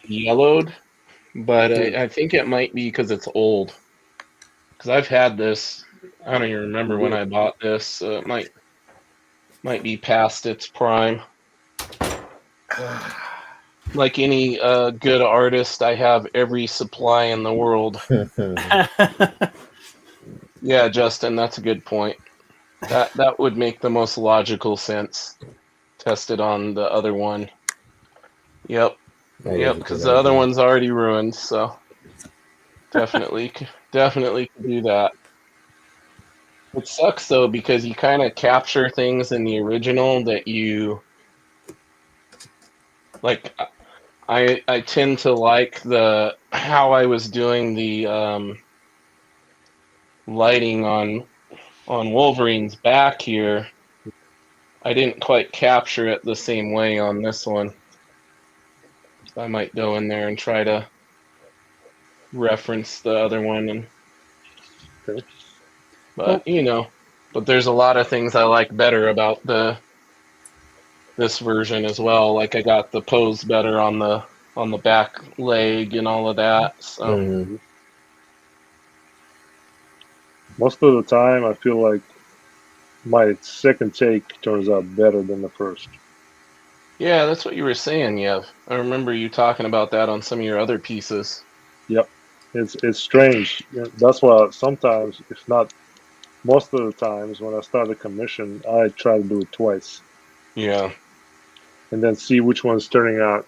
yellowed, but I think it might be because it's old. Because I've had this, I don't even remember when I bought this. So it might be past its prime. Like any good artist, I have every supply in the world. Yeah, Justin, that's a good point. That would make the most logical sense. Tested on the other one. Yep, because the other one's already ruined, so definitely could do that. It sucks though because you kind of capture things in the original that you Like I tend to like the how I was doing the lighting on Wolverine's back here. I didn't quite capture it the same way on this one. So I might go in there and try to reference the other one, and Okay. but but there's a lot of things I like better about this version as well. Like I got the pose better on the back leg and all of that. So Mhm. Most of the time, I feel like my second take turns out better than the first. yeah, that's what you were saying, Yev. I remember you talking about that on some of your other pieces. Yep, it's strange. Yeah, that's why sometimes, if not most of the times, when I start a commission, I try to do it twice Yeah. and then see which one's turning out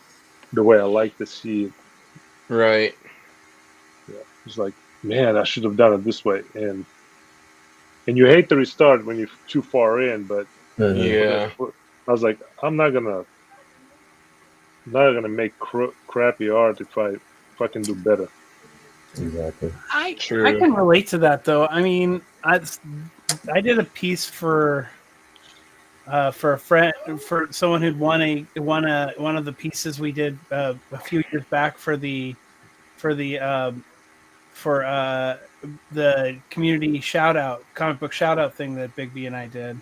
the way I like to see it. Right. Yeah, it's like, man, I should have done it this way, and you hate to restart when you're too far in, but Mhm. Yeah. I was like, I'm not gonna make crappy art if I can do better. Exactly. I True. can relate to that though. I mean, I did a piece for a friend, for someone who'd won one of the pieces we did a few years back for the community comic book shout out thing that Big B and I did.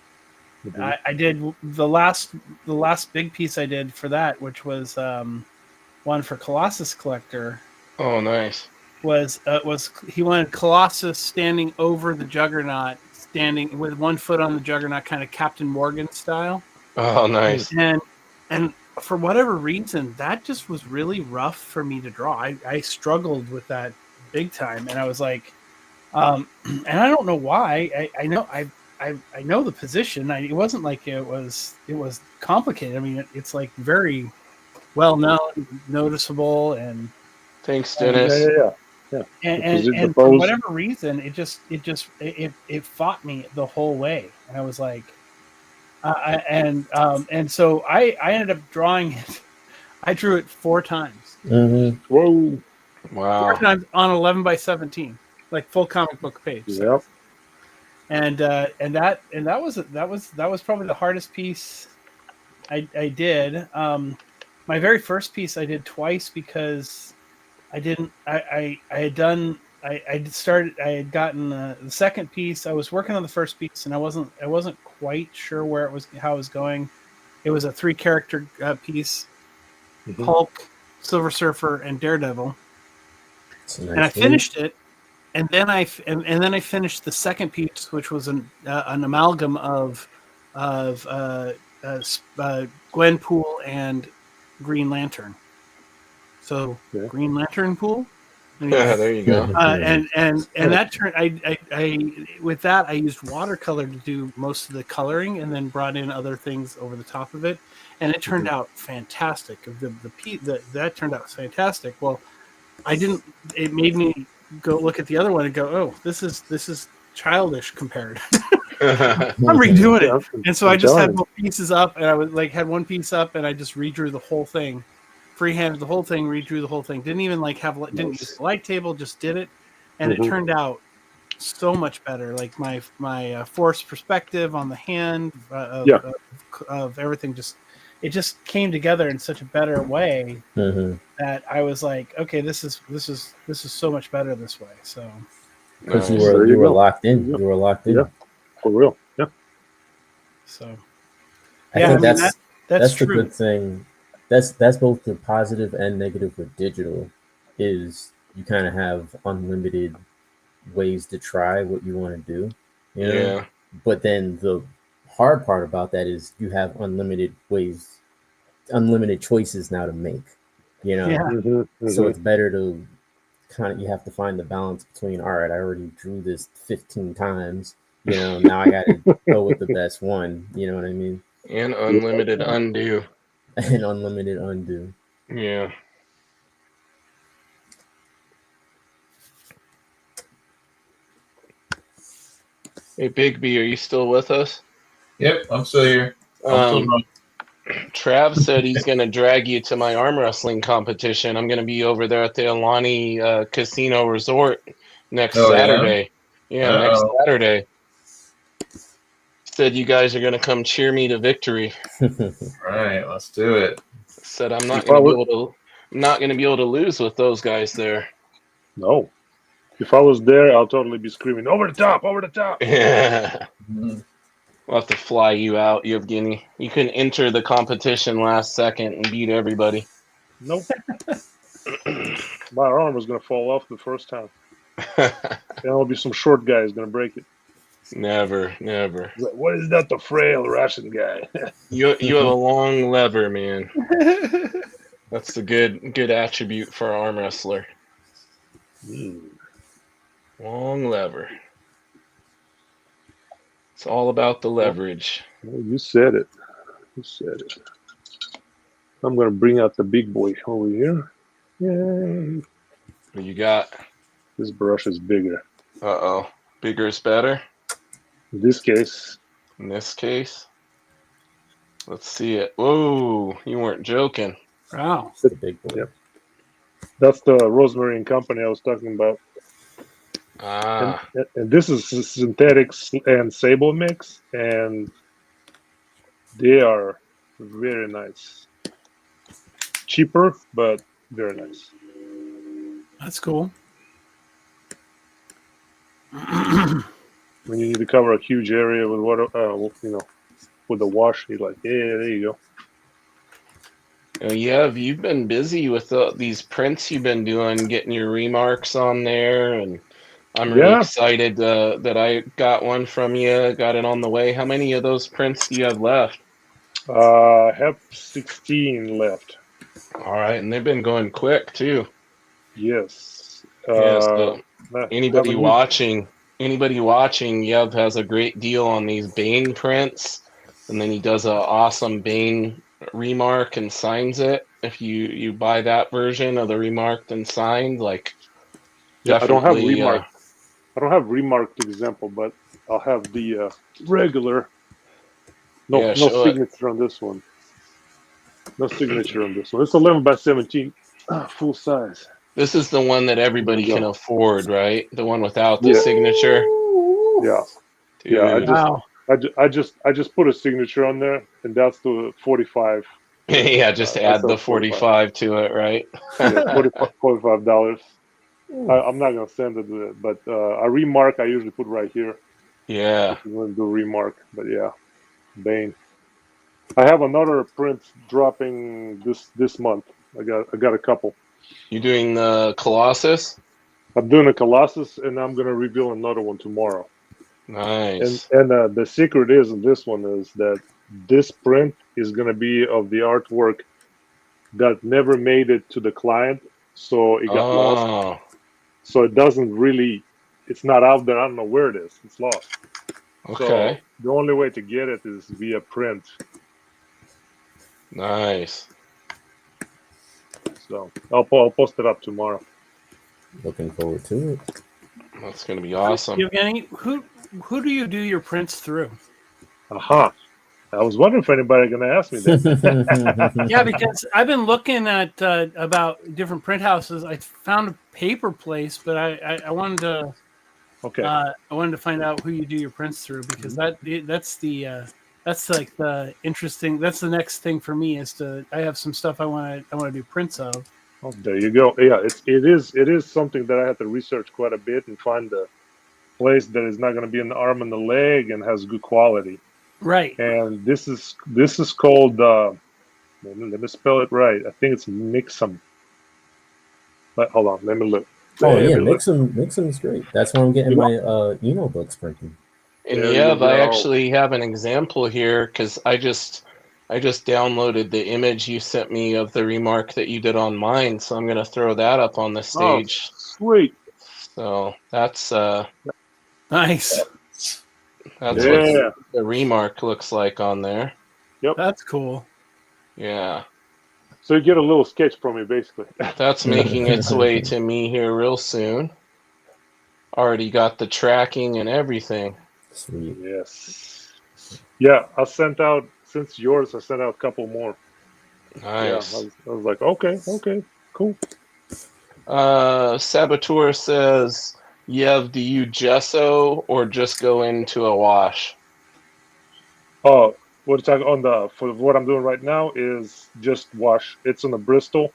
Mhm. I did the last big piece I did for that, which was one for Colossus Collector. Oh, nice. Was he wanted Colossus standing over the Juggernaut, standing with one foot on the Juggernaut, kind of Captain Morgan style. Oh, nice. And for whatever reason, that just was really rough for me to draw. I struggled with that big time, and I was like, and I don't know why. I know the position. It wasn't like it was complicated. I mean, it's like very well known, noticeable, and Thanks, Yeah, Dennis. yeah. and for whatever reason, it fought me the whole way, and I was like, and so I ended up drawing it. I drew it 4 times. Mhm. Whoa. 4 Wow. times on 11 by 17, like full comic book page. Yep. And that was probably the hardest piece I did. My very first piece I did twice because I didn't. I had done. I had gotten the second piece. I was working on the first piece, and I wasn't quite sure how it was going. It was a 3 character piece: Mhm. Hulk, Silver Surfer, and Daredevil. It's a nice And I thing. finished it, and then I finished the second piece, which was an amalgam of Gwenpool and Green Lantern. So Yeah. Green Lantern Pool. There you go. And that turned. I with that I used watercolor to do most of the coloring, and then brought in other things over the top of it, and it turned out fantastic. That turned out fantastic. Well, I didn't. It made me go look at the other one and go, "Oh, this is childish compared." I'm redoing it, and so I just had both pieces up, and I was like had one piece up, and I just redrew the whole thing, freehanded the whole thing, redrew the whole thing. Didn't even didn't use the light table, just did it, and it turned out so much better. Like my forced perspective on the hand of everything, it just came together in such a better way Mhm. that I was like, okay, this is so much better this way. So Because Nice. There you you were go. locked in. There you You were locked in. Yeah. For real. Yeah. so I yeah, think I mean, that's that's the true. good thing. That's both the positive and negative with digital. Is you kind of have unlimited ways to try what you want to do. You know? Yeah. But then the hard part about that is you have unlimited choices now to make. You know. Yeah. Mm-hmm. So it's better to you have to find the balance between, all right, I already drew this 15 times, now I got to go with the best one, you know what I mean? And unlimited undo. And unlimited undo. Yeah. Hey, Big B, are you still with us? Yep, I'm still here. I'm still Um, wrong. Trav said he's going to drag you to my arm wrestling competition. I'm going to be over there at the Alani Casino Resort next Oh, yeah? Saturday. Yeah, next Uh-oh. Saturday. Said you guys are going to come cheer me to victory. All right, let's do it. Said I'm not If going I to be would- able to. I'm not going to be able to lose with those guys there. No. If I was there, I'll totally be screaming, over the top, over the top. Yeah. Mhm. We'll have to fly you out, Yevgeny. You can enter the competition last second and beat everybody. Nope. My arm was going to fall off the first time. And there'll be some short guy who's going to break it. Never. He's like, what is that, the frail Russian guy? You have a long lever, man. That's the good attribute for an arm wrestler. Long lever. It's all about the leverage. Well, you said it. You said it. I'm going to bring out the big boy over here. Yay. What you got? This brush is bigger. Uh-oh. Bigger is better In this case, in this case. Let's see it. Whoa, you weren't joking. Wow. The big boy. Yep. That's the Rosemary and Company I was talking about. Ah, And this is a synthetic and sable mix, and they are very nice. Cheaper, but very nice. That's cool. When you need to cover a huge area with water, with the wash, you're like, yeah, there you go. yeah, you've been busy with these prints you've been doing, getting your remarks on there, and I'm really Yeah. excited that I got one from you, got it on the way. How many of those prints do you have left? I have 16 left. All right, and they've been going quick too. Yes. Yeah, so I anybody haven't- watching, Yev has a great deal on these Bane prints, and then he does a awesome Bane remark and signs it. If you buy that version of the remarked and signed, like Yeah, I don't have definitely, remarked. I don't have remarked example, but I'll have the regular. No, Yeah, no show it. signature on this one. No signature on this one. It's 11 by 17, full size. This is the one that everybody Yeah. can afford, right? The one without the Yeah. signature. Yeah, Dude. Yeah, I just- Wow. I just put a signature on there, and that's the 45. yeah, just I add said the 45 to it, right? Yeah, $45. I'm not gonna send it, but a remark I usually put right here. Yeah. If you want to do remark, but yeah, Bane. I have another print dropping this month. I got a couple. You doing the Colossus? I'm doing a Colossus, and I'm gonna reveal another one tomorrow. Nice. And the secret is in this one is that this print is gonna be of the artwork that never made it to the client, so it got lost. Oh, So it doesn't really, it's not out there. I don't know where it is. It's lost. okay. So the only way to get it is via print. Nice. So I'll post it up tomorrow. Looking forward to it. That's going to be awesome. Evgeny, who do you do your prints through? Aha. I was wondering if anybody going to ask me that. Yeah, because I've been looking at about different print houses. I found a paper place, but I wanted to Okay. I wanted to find out who you do your prints through, because that's like the interesting. That's the next thing for me is I have some stuff I want to do prints of. Oh, there you go. Yeah, it is something that I had to research quite a bit and find a place that is not going to be an arm and a leg and has good quality. Right. And this is called. Let me spell it right. I think it's Mixum. But hold on, let me look. Oh Let yeah, me look. Mixum is great. That's where I'm getting my Eno books printed. And There you yeah, I go. actually have an example here because I just downloaded the image you sent me of the remark that you did on mine, so I'm going to throw that up on the stage. Sweet. So that's Nice. what Yeah. the remark looks like on there. That's cool. Yeah, So you get a little sketch from me, basically. that's making its way to me here real soon. Already got the tracking and everything. Sweet. Yes. Yeah, I sent out since yours, I sent out a couple more. Nice. Yeah, I was like, okay, cool. Saboteur says, Yev, do you gesso or just go into a wash? Oh, what talking on the for what I'm doing right now is just wash. It's on the Bristol.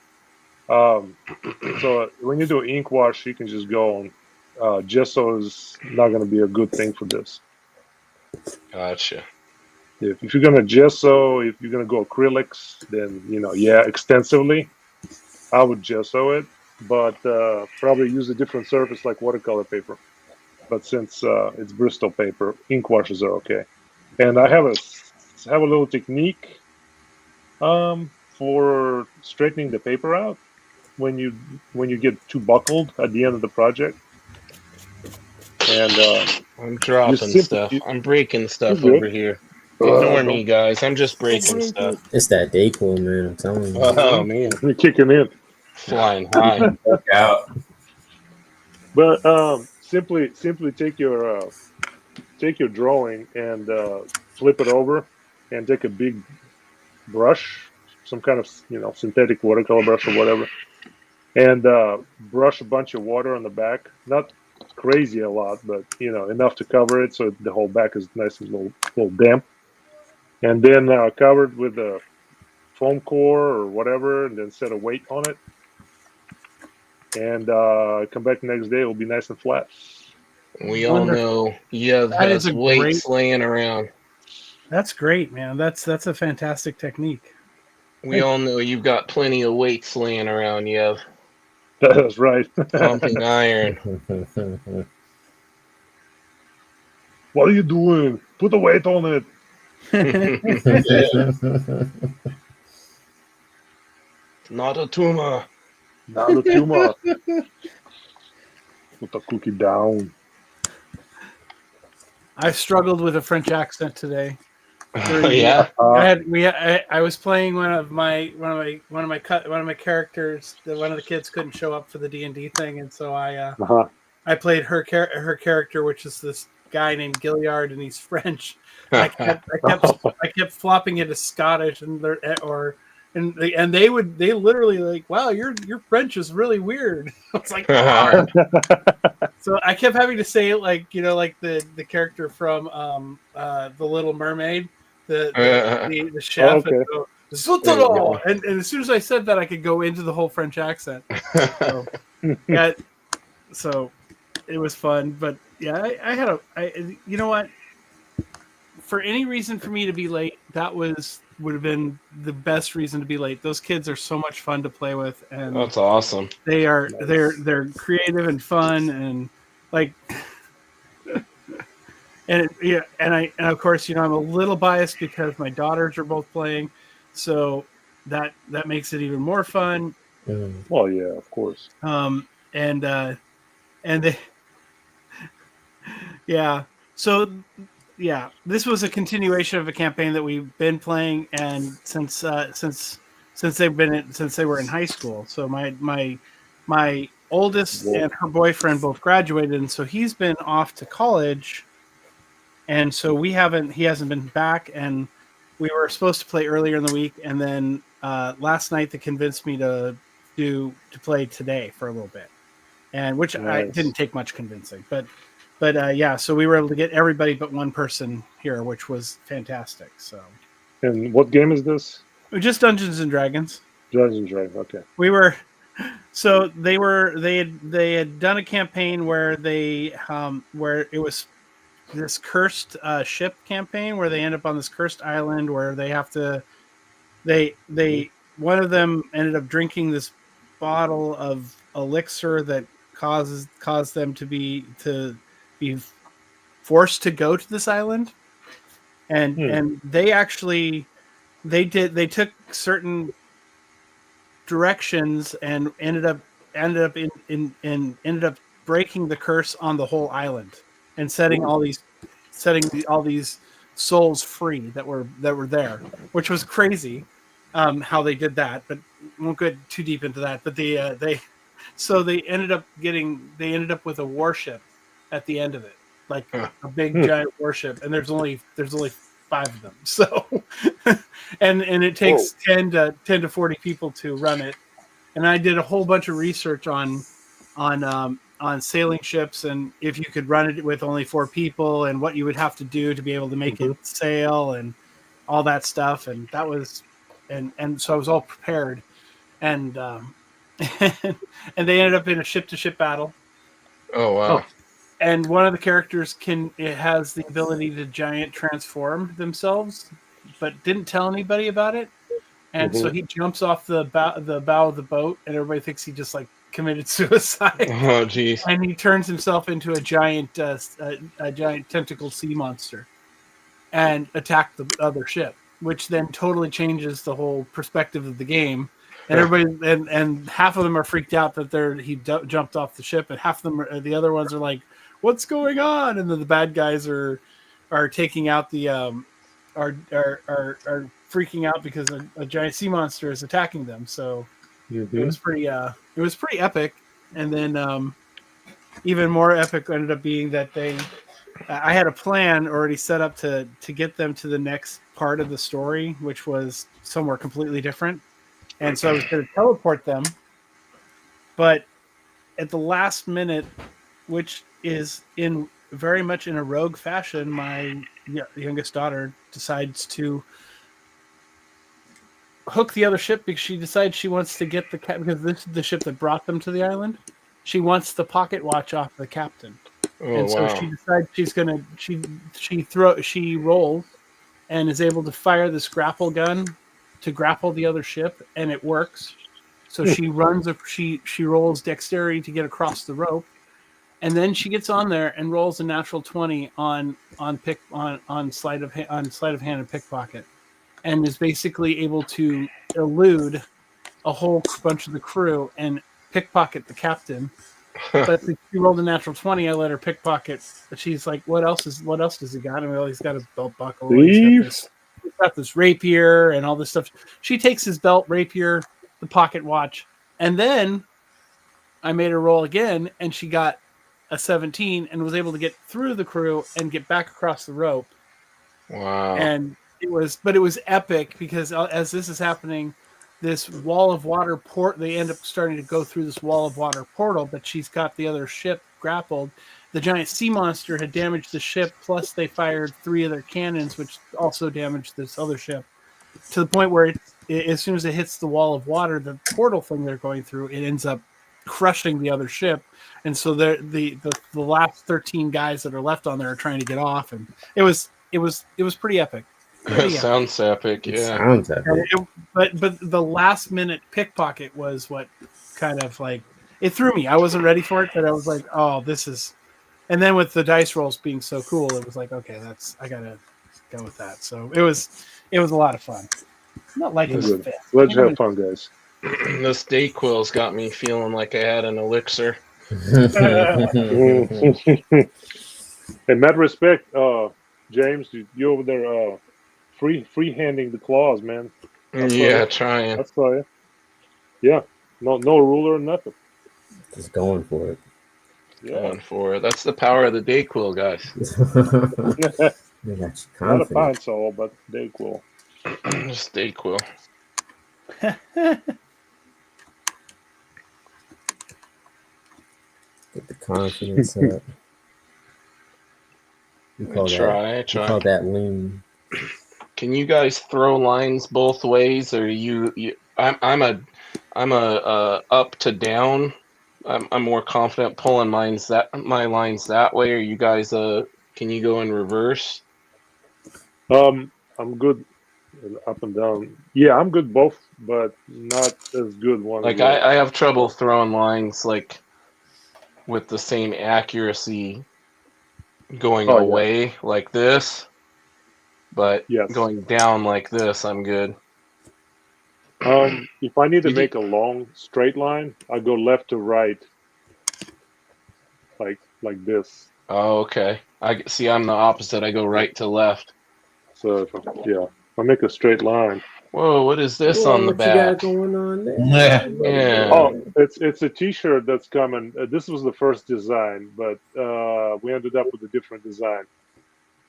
So when you do ink wash, you can just go on. Gesso is not going to be a good thing for this. Gotcha. If you're going to gesso, if you're going to go acrylics, then extensively, I would gesso it, but probably use a different surface like watercolor paper. But since it's Bristol paper, ink washes are okay. And I have a little technique for straightening the paper out when you get too buckled at the end of the project. And I'm dropping stuff. I'm breaking stuff You're good. over here. Ignore me, guys. I'm just breaking stuff. It's that Dayquil, man. I'm telling you. Oh, man. you're kicking in. Flying high. Work out. But simply take your drawing and flip it over, and take a big brush, some kind of synthetic watercolor brush or whatever, and brush a bunch of water on the back. Not crazy a lot, but enough to cover it so the whole back is nice and little damp. And then cover it with a foam core or whatever, and then set a weight on it. And come back the next day, it'll be nice and flat. We all know Yev That has is a weights great- laying around. That's great, man. That's a fantastic technique. We all know you've got plenty of weights laying around, Yev. That's right. Pumping iron. What are you doing? Put a weight on it. Not a tumor. Not a tumor. Put the cookie down. I struggled with a French accent today. Yeah. I was playing one of my characters. One of the kids couldn't show up for the D&D thing, and so I played her character, which is this guy named Gilliard, and he's French. I kept flopping into Scottish, and they literally like, wow, your French is really weird. It's like, so I kept having to say it like the character from the Little Mermaid, the chef. Okay. And as soon as I said that, I could go into the whole French accent. So, yeah, so it was fun, but yeah, you know what? For any reason for me to be late, that would have been the best reason to be late. Those kids are so much fun to play with, and That's awesome. they're creative and fun, and like, and of course, I'm a little biased because my daughters are both playing, so that makes it even more fun. Well, yeah, of course. And they, yeah. So, yeah, this was a continuation of a campaign that we've been playing, and since they were in high school. So my oldest and her boyfriend both graduated, and so he's been off to college, and so he hasn't been back, and we were supposed to play earlier in the week, and then last night they convinced me to play today for a little bit, and which I didn't take much convincing, but yeah, so we were able to get everybody but one person here, which was fantastic. So, and what game is this? Just Dungeons and Dragons. Dungeons and Dragons. Okay. They had done a campaign where where it was this cursed ship campaign where they end up on this cursed island where they have to one of them ended up drinking this bottle of elixir that caused them to be forced to go to this island, and they took certain directions and ended up breaking the curse on the whole island and setting all these souls free that were there, which was crazy how they did that, but won't go too deep into that. But they ended up with a warship at the end of it, like a big giant warship, and there's only 5 of them. So, and it takes 10 to 40 people to run it. And I did a whole bunch of research on sailing ships and if you could run it with only 4 people and what you would have to do to be able to make it sail and all that stuff. And that was, and so I was all prepared. And and they ended up in a ship-to-ship battle. Oh wow. And one of the characters has the ability to giant transform themselves, but didn't tell anybody about it. And so he jumps off the bow of the boat, and everybody thinks he just like committed suicide. Oh geez. And he turns himself into a giant tentacled sea monster, and attack the other ship, which then totally changes the whole perspective of the game. And everybody and half of them are freaked out that he jumped off the ship, and half of them the other ones are like, "What's going on?" And then the bad guys are taking out the are freaking out because a giant sea monster is attacking them. So it was pretty epic. And then even more epic ended up being that I had a plan already set up to get them to the next part of the story, which was somewhere completely different. And so I was going to teleport them, but at the last minute, which is very much in a rogue fashion, my youngest daughter decides to hook the other ship because she decides she wants to get because this is the ship that brought them to the island. She wants the pocket watch off the captain. And so she decides she rolls and is able to fire this grapple gun to grapple the other ship, and it works. So she rolls dexterity to get across the rope, and then she gets on there and rolls a natural 20 on sleight of hand and pickpocket, and is basically able to elude a whole bunch of the crew and pickpocket the captain. But she rolled a natural 20. I let her pickpocket. But she's like, "What else does he got?" And well, he's got a belt buckle. He's got this rapier and all this stuff. She takes his belt, rapier, the pocket watch, and then I made her roll again, and she got a 17 and was able to get through the crew and get back across the rope. Wow! And it was epic because as this is happening, this wall of water they end up starting to go through this wall of water portal, but she's got the other ship grappled. The giant sea monster had damaged the ship, plus they fired 3 of their cannons, which also damaged this other ship, to the point where as soon as it hits the wall of water, the portal thing they're going through, it ends up crushing the other ship. And so the last 13 guys that are left on there are trying to get off, and it was pretty epic. It sounds epic, yeah. Sounds epic. But the last minute pickpocket was what kind of like it threw me. I wasn't ready for it, but I was like, "Oh, this is." And then with the dice rolls being so cool, it was like, "Okay, I gotta go with that." So it was a lot of fun. Not like it was fast. Let's have fun, guys. This Dayquil's got me feeling like I had an elixir. In that respect, James, you over there free-handing the claws, man. Yeah, trying. That's all. Yeah, no ruler or nothing. Just going for it. Yeah, Going for it. That's the power of the Dayquil, guys. They got you not a confident. fine soul, but they cool. Just Dayquil. Get the confidence up. We call I try. that lean. Can you guys throw lines both ways, or I'm a up to down. I'm more confident pulling my lines that way. Or you guys can you go in reverse? I'm good up and down. Yeah, I'm good both, but not as good one. Like I have trouble throwing lines like with the same accuracy going away like this, but going down like this, I'm good. If I need to make a long straight line, I go left to right, like this. Oh, okay. I see. I'm the opposite. I go right to left. So if I make a straight line. Whoa! What is this on the What back? you got going on there? Yeah. Oh, it's a T-shirt that's coming. This was the first design, but we ended up with a different design.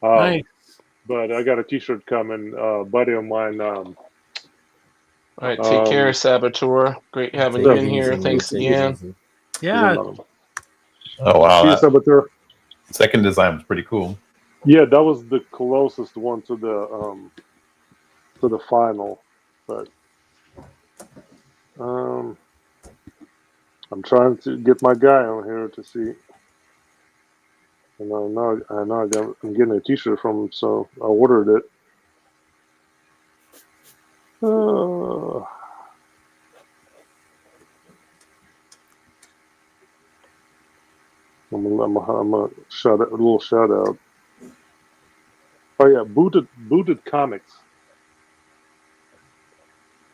Nice. but I got a T-shirt coming. Buddy of mine. All right, take care, Saboteur. Great having you Take in it here. easy, Thanks take it again. easy. Yeah, Oh wow, See you, that Saboteur. second design was pretty cool. Yeah, that was the closest one to the final, but I'm trying to get my guy on here to see. And I'm getting a T-shirt from him, so I ordered it. I'm gonna shout out, a little shout out. Oh yeah, booted comics.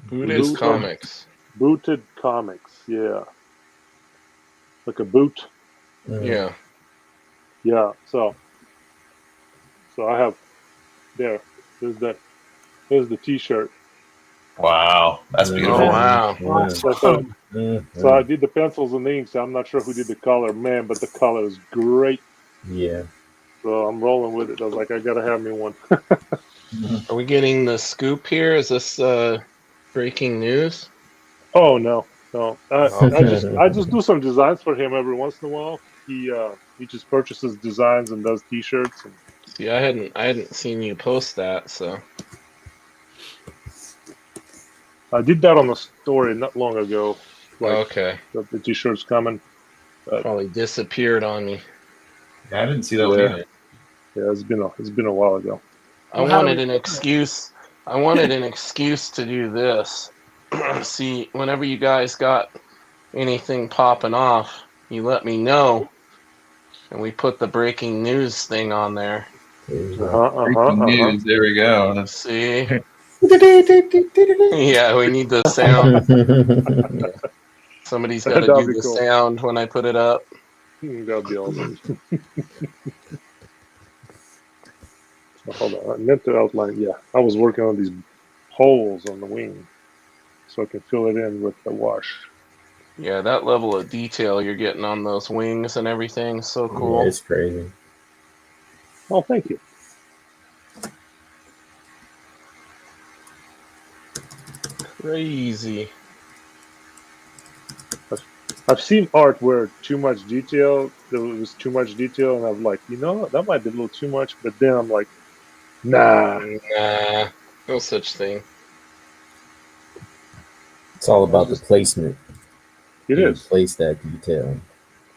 Buddhist Comics. Booted comics, yeah. Like a boot. Yeah. Yeah. So I have there's the T-shirt. Wow, that's Yeah. beautiful. Oh, wow. Yeah. So I did the pencils and inks. I'm not sure who did the color, man, but the color is great. Yeah. So I'm rolling with it. I was like, I gotta have me one. Are we getting the scoop here? Is this breaking news? Oh no. I just do some designs for him every once in a while. He just purchases designs and does T-shirts. And See, I hadn't seen you post that, so I did that on the story not long ago. Like okay. the T-shirts coming. Probably disappeared on me. Yeah, I didn't see that one Yeah. either. Yeah, it's been a while ago. I wanted an excuse. I wanted an excuse to do this. See, whenever you guys got anything popping off, you let me know, and we put the breaking news thing on there. Breaking news. There we go. That's See? Yeah, we need the sound. Somebody's got to That'd do be the cool. sound when I put it up. That'd be awesome. Hold on, I meant to outline. Yeah, I was working on these holes on the wing, so I can fill it in with the wash. Yeah, that level of detail you're getting on those wings and everything is so Yeah, cool. it's crazy. Oh, thank you. Crazy. I've seen art where there was too much detail, and I'm like, that might be a little too much. But then I'm like, nah, Nah, no such thing. It's all about the placement. it You is place that detail.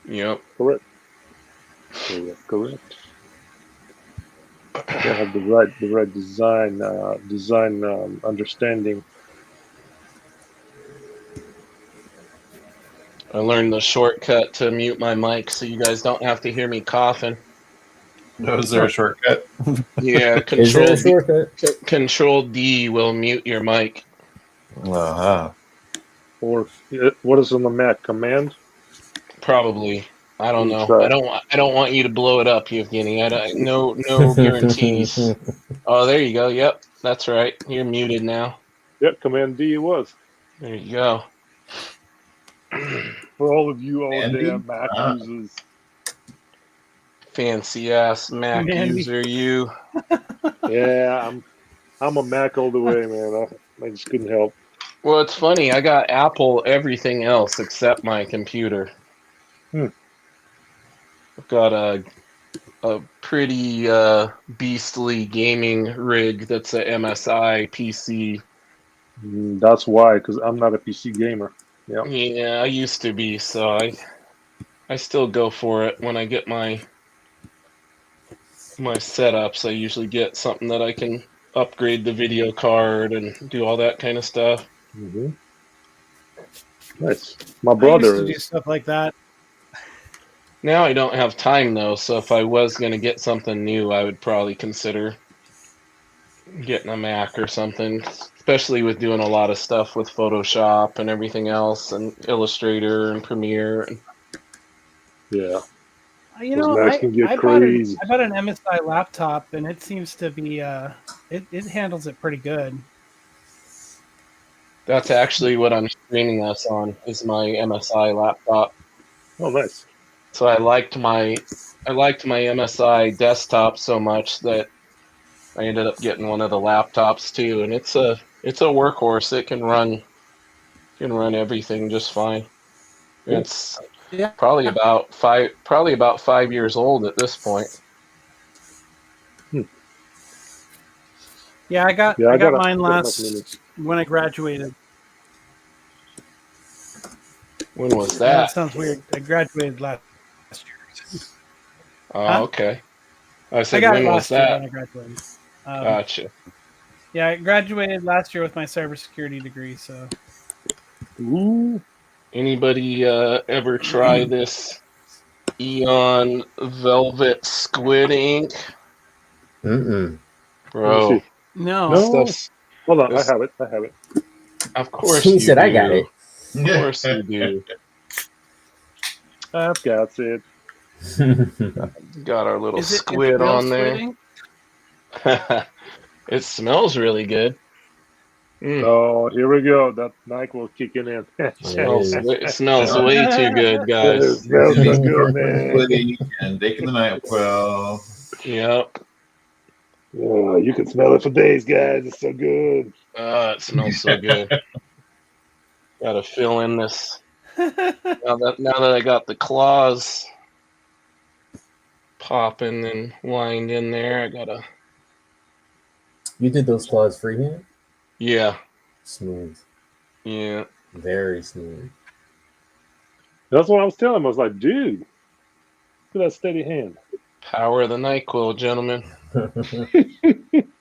Yep. correct. Yeah, correct. I have the right design understanding. I learned the shortcut to mute my mic so you guys don't have to hear me coughing. was there a shortcut? Yeah, Is there a shortcut? Control D will mute your mic. Uh-huh. Or what is on the Mac? Command? Probably. I don't know. Try. I don't want you to blow it up, Evgeny. No guarantees. Oh, there you go. Yep, that's right. You're muted now. Yep, Command D it was. There you go. For all of you Command damn D? Mac Ah. users. Fancy ass Mac Mandy. user, you. Yeah, I'm a Mac all the way, man. I just couldn't help. Well, it's funny. I got Apple everything else except my computer. I've got a pretty beastly gaming rig that's a MSI PC. That's why, because I'm not a PC gamer. Yep. Yeah, I used to be, so I still go for it when I get my setups. I usually get something that I can upgrade the video card and do all that kind of stuff. Mm-hmm. Nice. My I used brother to do is. stuff like that. Now I don't have time though, so if I was going to get something new, I would probably consider getting a Mac or something, especially with doing a lot of stuff with Photoshop and everything else and Illustrator and Premiere. And Yeah. You Those know, Macs can get I crazy. bought an MSI laptop, and it seems to be it handles it pretty good. that's actually what I'm streaming this on is my MSI laptop. Oh, nice. So I liked my MSI desktop so much that I ended up getting one of the laptops too, and it's a workhorse. It can run everything just fine. It's Yeah. probably about 5 years old at this point. Yeah, I got Yeah, I got got mine a Mac last Mini. when I graduated. When was Yeah, that that? sounds weird. I graduated last year. Oh, Huh? okay. I I said, got it when was last year when that? I graduated. Gotcha. Yeah, I graduated last year with my cybersecurity degree. So Ooh, Anybody ever try this Eon Velvet Squid Ink? Mm-mm. let me Bro, see. no. this No, stuff's hold on. I this. have it. I have it. Of course He you said, "I got do. it." Of course you do. That's it. Got our little Is it squid real on there. squidding? It smells really good. Oh, here we go. That NyQuil kicking in. It smells way too good, It guys. smells so good, man. Squiddy and Daking the Night Well. Yep. Oh, you can smell it for days, guys. It's so good. It smells so good. Gotta fill in this. Now that I got the claws popping and lined in there, I gotta. You did those claws freehand? Yeah. Smooth. Yeah. Very smooth. That's what I was telling him. I was like, dude, look at that steady hand. Power of the NyQuil, gentlemen.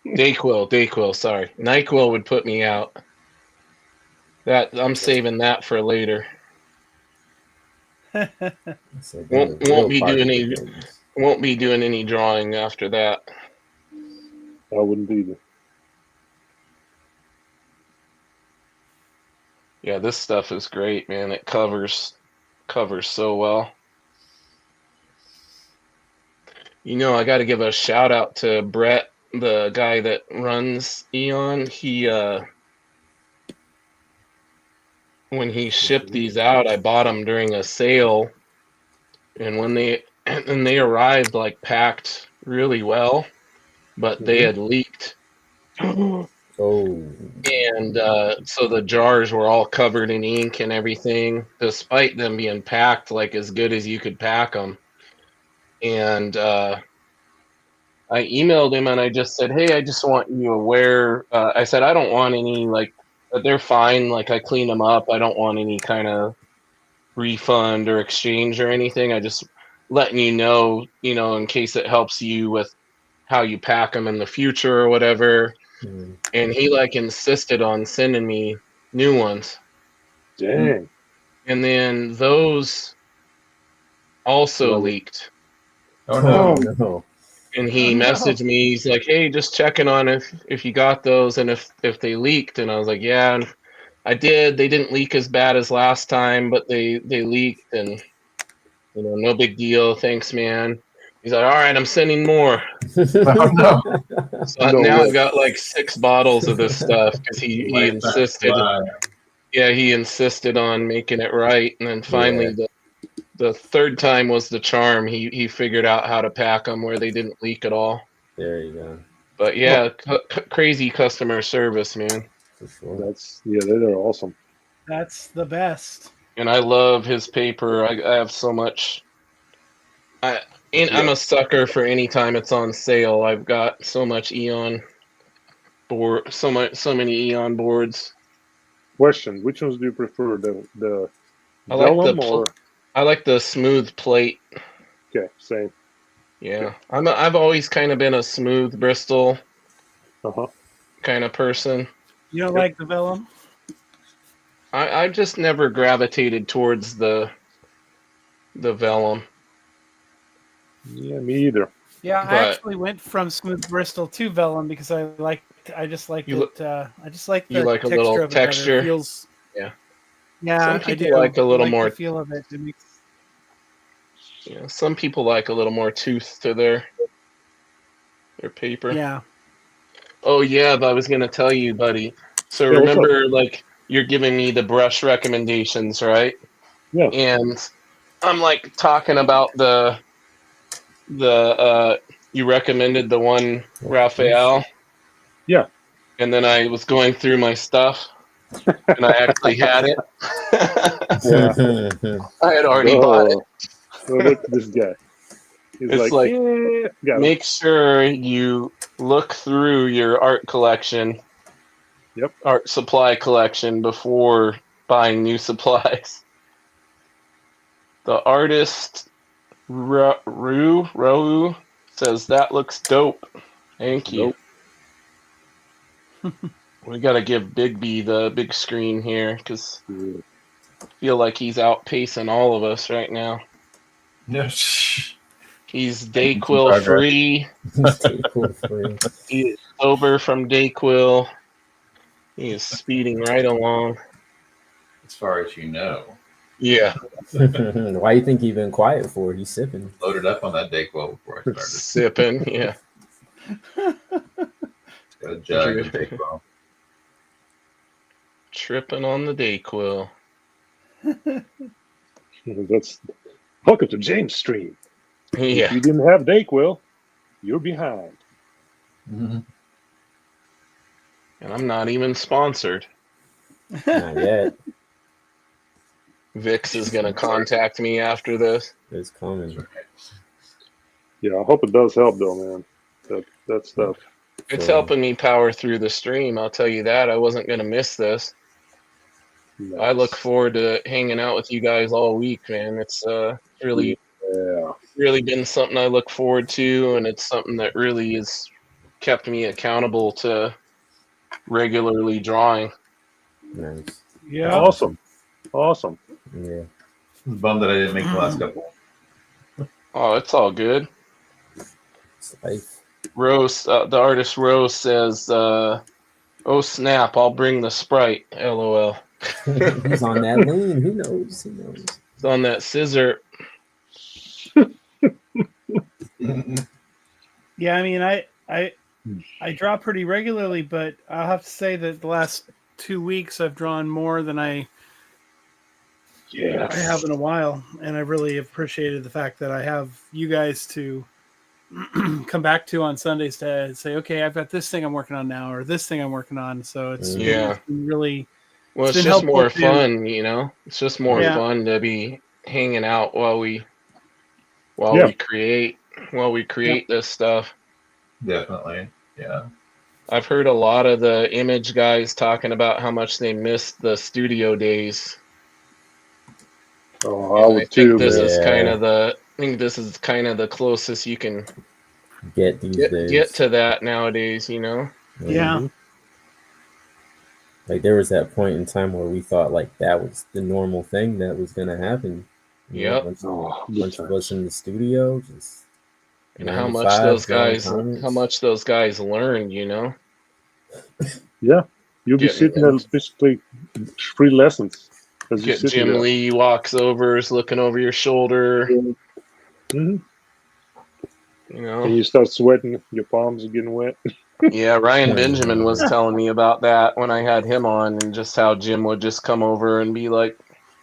Dayquil, sorry. NyQuil would put me out. That I'm saving that for later. So Won't real be party doing any begins. won't be doing any drawing after that. I wouldn't either. Yeah, this stuff is great, man. It covers so well. You know, I got to give a shout out to Brett, the guy that runs Eon. He when he shipped these out, I bought them during a sale, and when they arrived like packed really well, but they had leaked. Oh, And so the jars were all covered in ink and everything, despite them being packed like as good as you could pack them. And I emailed him and I just said, "Hey, I just want you aware." I said, "I don't want any they're fine. Like I clean them up. I don't want any kind of refund or exchange or anything. I just letting you know, in case it helps you with how you pack them in the future or whatever." And he insisted on sending me new ones. Dang. And then those also Love it. leaked. Oh no. no. And he Oh, no. messaged me. He's like, "Hey, just checking on if you got those and if they leaked." And I was like, "Yeah, and I did. They didn't leak as bad as last time, but they leaked, and no big deal. Thanks, man." He's like, "All right, I'm sending more." Oh no. So No now way. I've got 6 bottles of this stuff because he Light that insisted. fly. Yeah, he insisted on making it right, and then finally the third time was the charm. He figured out how to pack them where they didn't leak at all. There you go. But yeah, crazy customer service, man. For sure. They're awesome. That's the best. And I love his paper. I have so much. I'm a sucker for any time it's on sale. I've got so much Eon board, so many Eon boards. Question: which ones do you prefer? The I like vellum or I like the smooth plate. okay, same. Yeah, I've always kind of been a smooth Bristol Uh-huh. kind of person. You don't like the vellum? I just never gravitated towards the vellum. Yeah, me either. Yeah, I But- actually went from smooth Bristol to vellum because I just liked You it. I just like the you like a texture little of it better. texture? It feels. Yeah. Yeah, Some I people do. like a little I more- the feel of it. It makes. Some people like a little more tooth to their paper. Yeah. Oh yeah, but I was gonna tell you, buddy. So Yeah, what's remember, you're giving me the brush recommendations, right? Yeah. And I'm talking about the you recommended the one Raphael. Yeah. And then I was going through my stuff, and I actually had it. Yeah. I had already bought it. Oh, look at this guy. He's It's like, like, yeah, got him. make sure you look through your art collection, Yep. art supply collection before buying new supplies. The artist Rau says that looks dope. Thank you. We got to give Big B the big screen here because I feel like he's outpacing all of us right now. No. He's Dayquil free. He is sober from Dayquil. He is speeding right along. As far as you know. Yeah. Why you think he been quiet for? He's sipping. Loaded up on that Dayquil before I started. Sipping, yeah. Got a jug of Dayquil. Tripping on the Dayquil. That's welcome to James Stream. If Yeah. you didn't have Dayquil, you're behind. Mm-hmm. And I'm not even sponsored. Not yet. Vix is going to contact me after this. It's coming. Yeah, I hope it does help though, man. That stuff. It's So- helping me power through the stream. I'll tell you that. I wasn't going to miss this. I look forward to hanging out with you guys all week, man. It's really been something I look forward to, and it's something that really has kept me accountable to regularly drawing. Nice. Yeah. Awesome. Yeah. I'm bummed that I didn't make the last couple. Oh, it's all good. It's life. Rose, the artist Rose says, "Oh snap! I'll bring the Sprite." LOL. He's on that lean. Who knows? Who knows? It's on that scissor. Yeah, I mean, I draw pretty regularly, but I'll have to say that the last 2 weeks I've drawn more than I have in a while, and I really appreciated the fact that I have you guys to come back to on Sundays to say, okay, I've got this thing I'm working on now, or this thing I'm working on. So it's Yeah. it's been really Well, It's it's been just helpful more too. fun, you know. It's just more Yeah. fun to be hanging out while we Yeah. create this stuff. Definitely. Yeah. I've heard a lot of the image guys talking about how much they missed the studio days. Oh, And I I would think too, this man. is Yeah. kind of the closest you can Get these days. get to that nowadays, you know. Yeah. Like there was that point in time where we thought like that was the normal thing that was gonna happen. You know, Yep. a bunch of us in the studio, just And how 9 to much 5 those drawing guys comics. learned, you know. Yeah. You'll be Getting sitting there basically free lessons. As you Get sit Jim there. Lee walks over, is looking over your shoulder, Mhm. you know. And you start sweating, your palms are getting wet. Yeah, Ryan Benjamin was telling me about that when I had him on, and just how Jim would just come over and be like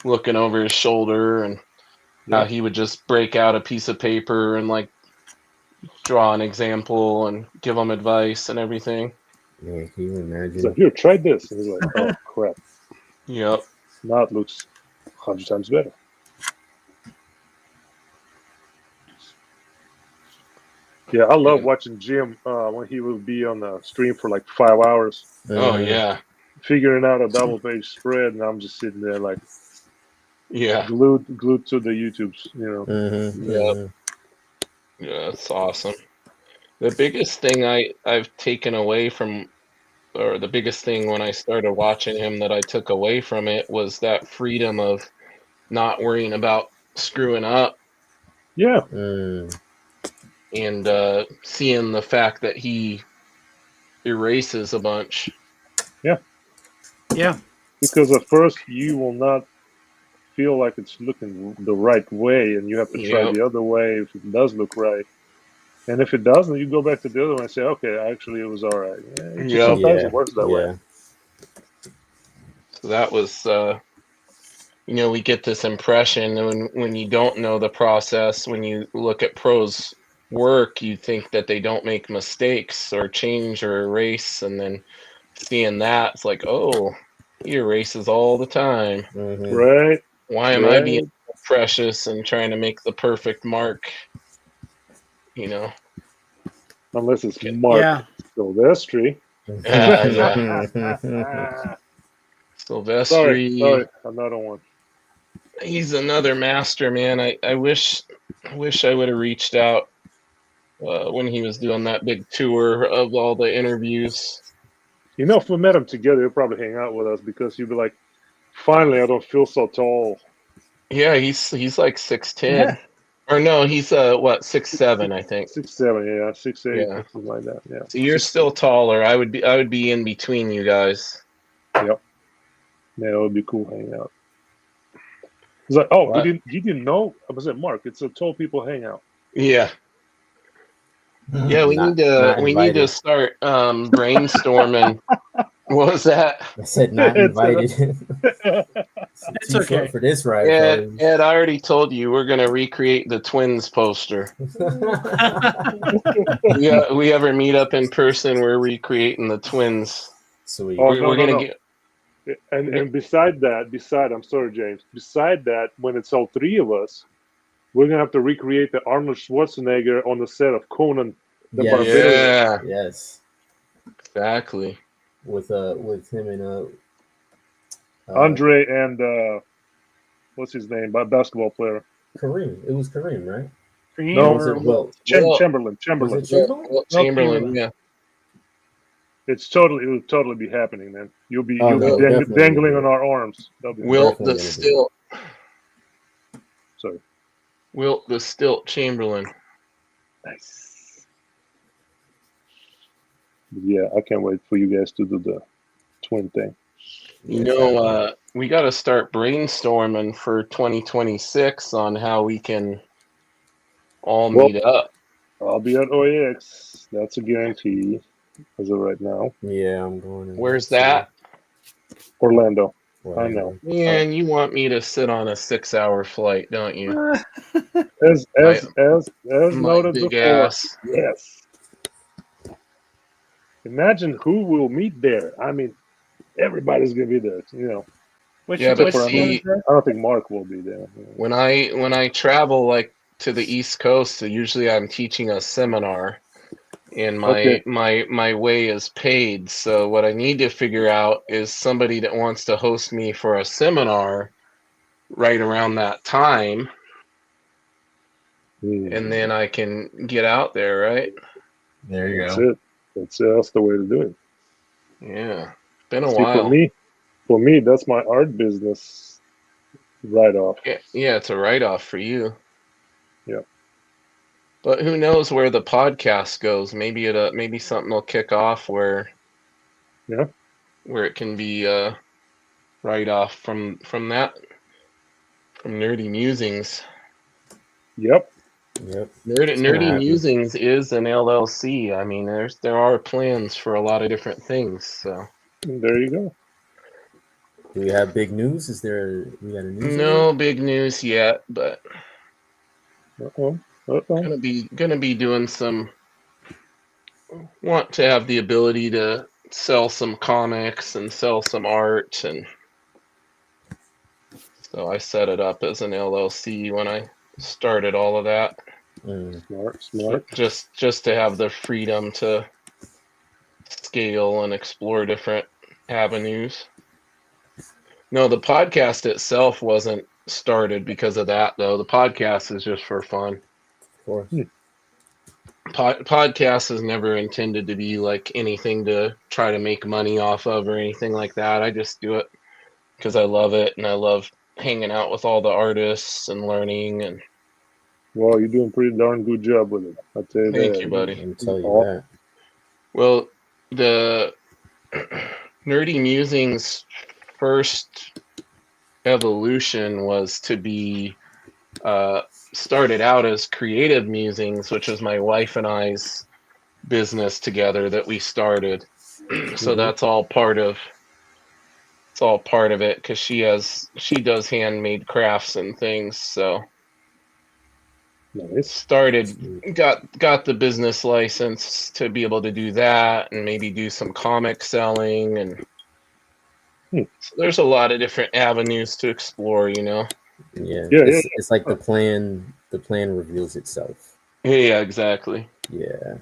looking over his shoulder, and how Yeah. he would just break out a piece of paper and like draw an example and give them advice and everything. Yeah, can you He's imagine? like, here, try this. And he's like, oh, crap. Yep. Now it looks 100 times better. Yeah, I love watching Jim when he will be on the stream for like 5 hours, Oh yeah. figuring out a double page spread, and I'm just sitting there like Yeah. glued to the YouTubes, you know. Mhm, Yeah, it's awesome. The biggest thing I've taken away from, or the biggest thing when I started watching him that I took away from it was that freedom of not worrying about screwing up Yeah, and seeing the fact that he erases a bunch. Yeah. because at first you will not feel like it's looking the right way, and you have to try Yep. the other way if it does look right. And if it doesn't, you go back to the other one and say, okay, actually it was all right. Yeah, it just Yeah. sometimes it works that way. yeah. So that was, we get this impression when you don't know the process, when you look at pros work, you think that they don't make mistakes or change or erase, and then seeing that, it's like, oh, he erases all the time. Mhm. Right. Why am I being Right. precious and trying to make the perfect mark? You know? Unless it's Mark Yeah. Silvestri. Yeah. Sorry, Silvestri, another one. he's another master, man. I wish I would have reached out when he was doing that big tour of all the interviews. You know, if we met him together, he'll probably hang out with us because he'd be like, "Finally, I don't feel so tall." Yeah, he's like 6'10". Or no, he's what, 6'7", I think. 6'7", yeah, 6'8", Yeah. or something like that. Yeah. So you're 6'7". still taller. I would be in between you guys. Yep. Yeah, it would be cool hanging out. He's like, "Oh, What? he didn't know." I was like, "Mark, it's a tall people hangout." Yeah. Yeah, we Not need to invited. start brainstorming. What was that? I said not It's invited. It's Too okay. short for this ride, Ed, I already told you we're gonna recreate the Twins poster. We ever meet up in person, we're recreating the Twins. Sweet. Oh, We're gonna no. get And beside that, I'm sorry, James. Beside that, when it's all three of us, we're gonna have to recreate the Arnold Schwarzenegger on the set of Conan the Yes. Barbarian. Yeah, Yes. exactly. With him and Andre and what's his name? Basketball player. Kareem. It was Kareem, right? Kareem No, Or was or it Wilt? Chamberlain. Was it Yeah, Chamberlain? Wilt No, Chamberlain, Chamberlain. yeah. It will totally be happening, man. You'll be Oh, no, definitely. dangling on our arms. That'll be Wilt Definitely the gonna do Stilt, sorry. Wilt the Stilt Chamberlain. Nice. Yeah, I can't wait for you guys to do the twin thing. You know, we got to start brainstorming for 2026 on how we can all Well- meet up. I'll be at OAX. That's a guarantee as of right now. Yeah, I'm going. Where's that? Orlando. Well, I know. Man, you want me to sit on a 6-hour flight, don't you? As My noted big before. ass. Yes. Imagine who will meet there. I mean, everybody's gonna be there. You know, which, Yeah, but which one see- is that? I don't think Mark will be there. When I travel like to the East Coast, so usually I'm teaching a seminar, and Okay. my way is paid. So what I need to figure out is somebody that wants to host me for a seminar right around that time, and then I can get out there, right? There you That's go. it. That's the way to do it. Yeah, been a See, while. for me, that's my art business write off. Yeah, it's a write-off for you. Yeah. But who knows where the podcast goes? Maybe something will kick off where Yeah. where it can be write-off from Nerdy Musings. Yep. Yep. Nerdy happen. Musings is an LLC. I mean, there are plans for a lot of different things. So There you go. Do we have big news? We got a news? no big news yet, but Uh-oh. gonna be doing some. Want to have the ability to sell some comics and sell some art, and so I set it up as an LLC when I started all of that. Smart. Just to have the freedom to scale and explore different avenues. No, the podcast itself wasn't started because of that, though. The podcast is just for fun. Of course. Podcast is never intended to be like anything to try to make money off of or anything like that. I just do it because I love it, and I love hanging out with all the artists and learning. And Well, you're doing a pretty darn good job with it. I'll tell you thank that. you, buddy. Let me tell you Oh. that. Well, the Nerdy Musings first evolution was to be started out as Creative Musings, which was my wife and I's business together that we started. So that's all part of it because she does handmade crafts and things. So Nice. got the business license to be able to do that, and maybe do some comic selling, and so there's a lot of different avenues to explore. Yeah, Yeah, it's like the plan reveals itself. Yeah, exactly. Yeah.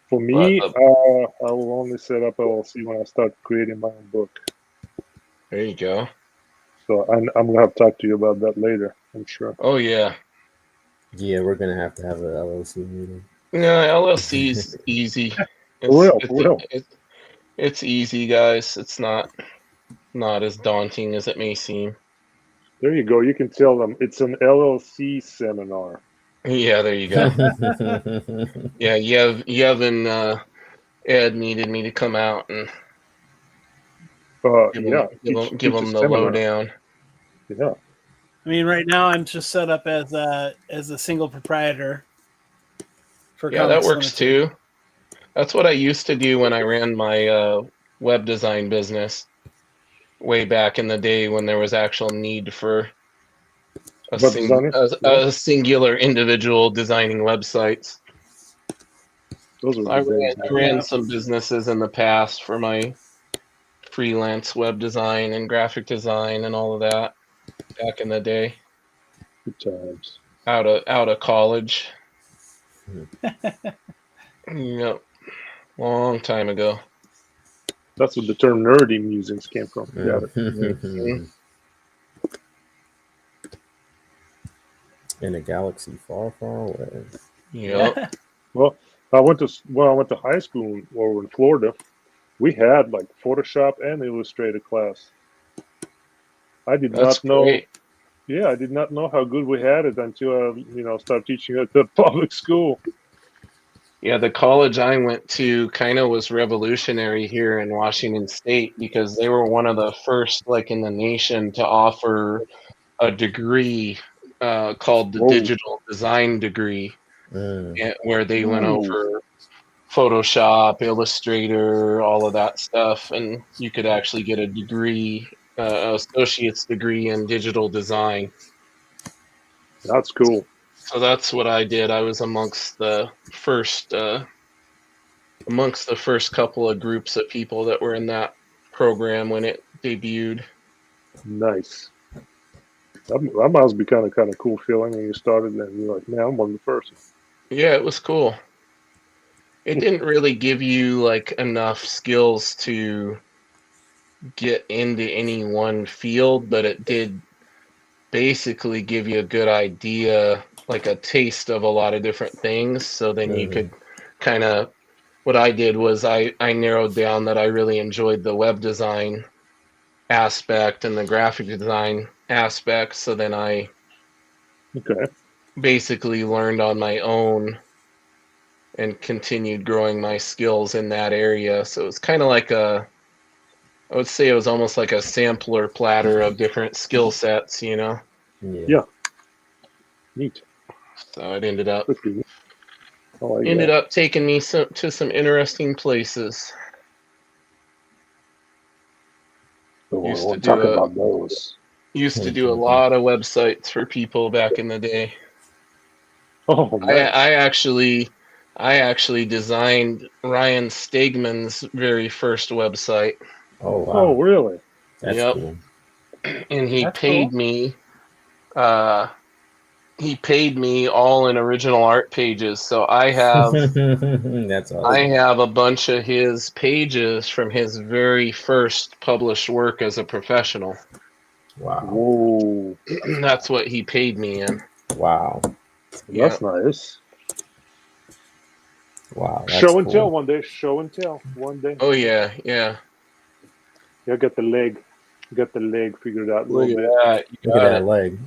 For me, I will only set up LLC when I start creating my own book. There you go. So I'm gonna have to talk to you about that later. I'm sure. Oh yeah. Yeah, we're gonna have to have an LLC meeting. No, LLC's easy. For real. It's easy, guys. It's not as daunting as it may seem. There you go. You can tell them it's an LLC seminar. Yeah, there you go. Yeah, Yevon Ed needed me to come out and give them the lowdown. Yeah. I mean, right now I'm just set up as a single proprietor. For Yeah, that Comics works Limited. too. That's what I used to do when I ran my web design business way back in the day when there was actual need for a singular individual designing websites. Those were I the days. ran some businesses in the past for my freelance web design and graphic design and all of that back in the day. Good times. Out of college. Yep. Long time ago. That's what the term nerdy musings came from. Got it. In a galaxy far, far away. Yep. Well, I went to high school over in Florida. We had like Photoshop and Illustrator class. I did That's not know. great. Yeah, I did not know how good we had it until I, started teaching at the public school. Yeah, the college I went to kind of was revolutionary here in Washington State because they were one of the first, like in the nation, to offer a degree called the digital design degree, where they went over Photoshop, Illustrator, all of that stuff, and you could actually get a degree, associate's degree in digital design. That's cool. So that's what I did. I was amongst the first couple of groups of people that were in that program when it debuted. Nice. That must be kind of cool feeling when you started and you're like, man, I'm one of the first. Yeah, it was cool. It didn't really give you like enough skills to get into any one field, but it did basically give you a good idea, like a taste of a lot of different things. So then you could kind of, what I did was I narrowed down that I really enjoyed the web design aspect and the graphic design aspect. So then I basically learned on my own and continued growing my skills in that area. So it's kind of like I would say it was almost like a sampler platter of different skill sets, Yeah. Neat. So it ended up up taking me to some interesting places. We'll talk about those. Used to do a lot of websites for people back in the day. Oh, nice. I actually designed Ryan Stegman's very first website. Oh wow! Oh really? That's cool. And he paid me. He paid me all in original art pages. So I have That's awesome. I have a bunch of his pages from his very first published work as a professional. Wow. Whoa. That's what he paid me in. Wow. That's nice. Wow. Show and tell one day. Show and tell one day. Oh yeah, yeah. You got the leg. You got the leg figured out a Look little at bit. that. Look at that leg.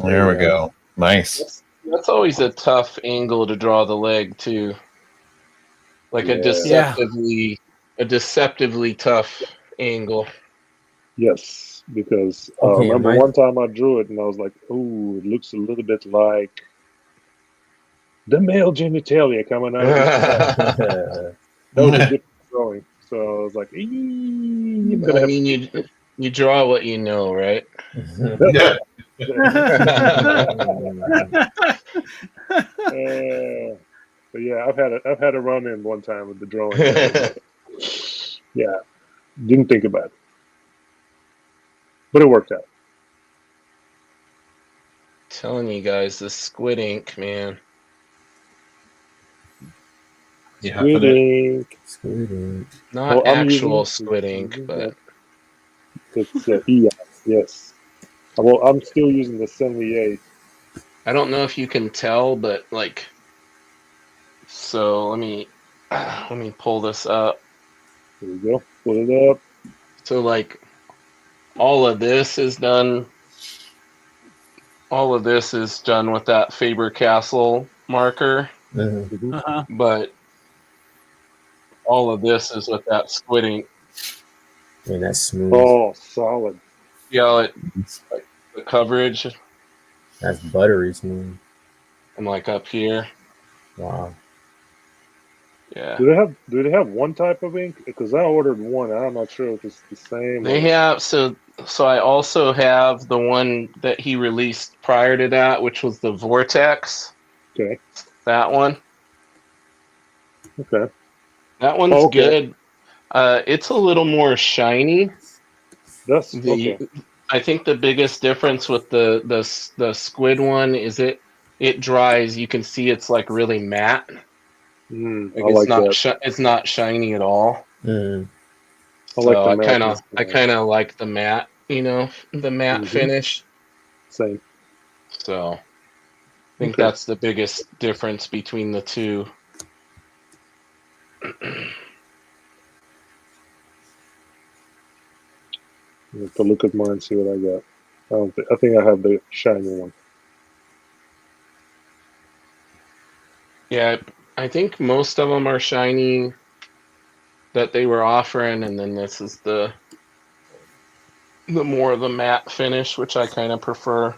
There we go. Nice. That's always a tough angle to draw the leg too. Like a deceptively tough angle. Yes, because I remember one time I drew it and I was like, "Oh, it looks a little bit like the male genitalia coming out." That was a different drawing, so I was like, you draw what you know, right? But yeah, I've had a run in one time with the drawing. Yeah, didn't think about it, but it worked out. Telling you guys, this squid ink, man. You Squid huffing it? ink. Squid ink. Not Well, I'm actual using squid ink, but it's EOS. Yes. Well, I'm still using the 78. I don't know if you can tell, but like, so let me pull this up. There we go. Put it up. So like, all of this is done. All of this is done with that Faber-Castell marker, Mhm. Uh-huh. but all of this is with that squid ink. I mean, that's smooth. Oh, solid. See how it, like, the coverage That's buttery smooth. and like up here. Wow. Yeah. Do they have one type of ink? Because I ordered one. I'm not sure if it's the same. They or- have so I also have the one that he released prior to that, which was the Vortex. Okay. That one. Okay. That one's Oh, okay. good. It's a little more shiny. That's The okay. I think the biggest difference with the squid one is it dries. You can see it's like really matte. Like I like that. it's not shiny at all. Mm. I like So the I kind of mattress. like the matte, the matte Mhm. finish. Same. So I think Okay. that's the biggest difference between the two. I have to look at mine and see what I got. I think I have the shiny one. Yeah, I think most of them are shiny that they were offering, and then this is the more of the matte finish, which I kind of prefer.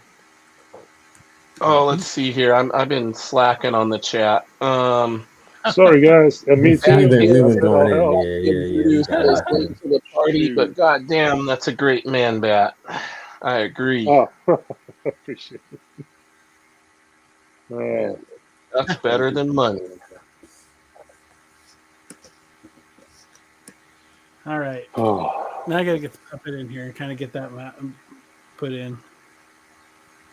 Oh, let's see here. I've been slacking on the chat. Sorry, guys. And me too. We've Yeah, been I said, going oh, in. hell. Yeah. We got was locked late in. to the party, Shoot. but goddamn, that's a great man bat. I agree. Oh, appreciate it. Oh, That's better than money. All right. oh. Now I gotta get the puppet in here and kind of get that put in.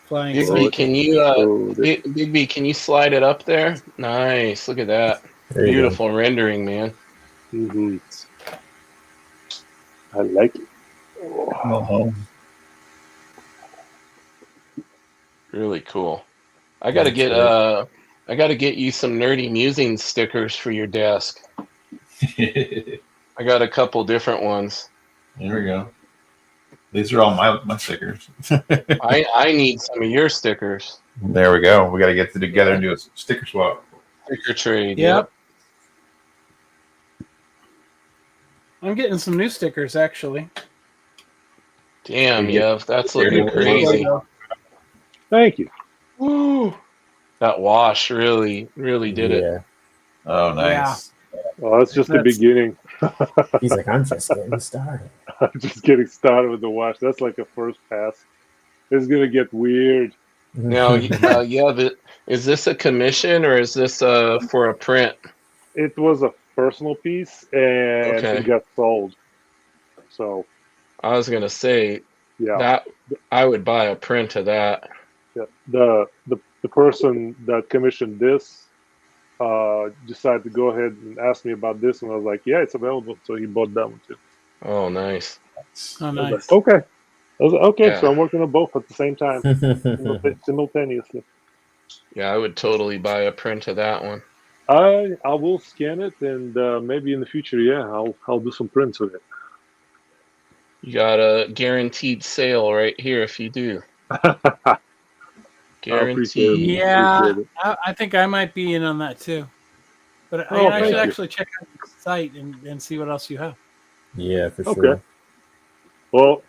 Flying Big B, Cyclone. can you Big B, can you slide it up there? Nice. Look at that. There you Beautiful rendering, man. Mm-hmm. I like it. Oh, Really cool. I gotta get I gotta get you some Nerdy Musings stickers for your desk. there I got a couple different ones. we go. These are all my stickers. I need some of your stickers. There we go. We got to get together and do a sticker swap. Sticker trade. Yep. I'm getting some new stickers actually. Damn, Yeah. Yev, that's looking Yeah. crazy. Thank you. Woo! That wash really did it. Yeah. Oh, nice. Oh, that's just the That's- beginning. He's like, I'm just getting started. I'm just getting started with the wash. That's like a first pass. It's gonna get weird. Now, Yev, is this a commission or is this for a print? It was a personal piece and Okay. it got sold. So I was gonna say yeah. that I would buy a print of that. Yeah. The person that commissioned this decided to go ahead and ask me about this, and I was like, "Yeah, it's available." So he bought that one too. Oh, nice. Oh, I was nice. like, okay. I was like, okay, Yeah. so I'm working on both at the same time, simultaneously. Yeah, I would totally buy a print of that one. I will scan it, and maybe in the future, yeah, I'll do some prints with it. You got a guaranteed sale right here if you do. I appreciate it. Guaranteed. Yeah, Appreciate it. I think I might be in on that too. But Oh, I thank should you. actually check out the site and see what else you have. Yeah, for Okay. sure. Well,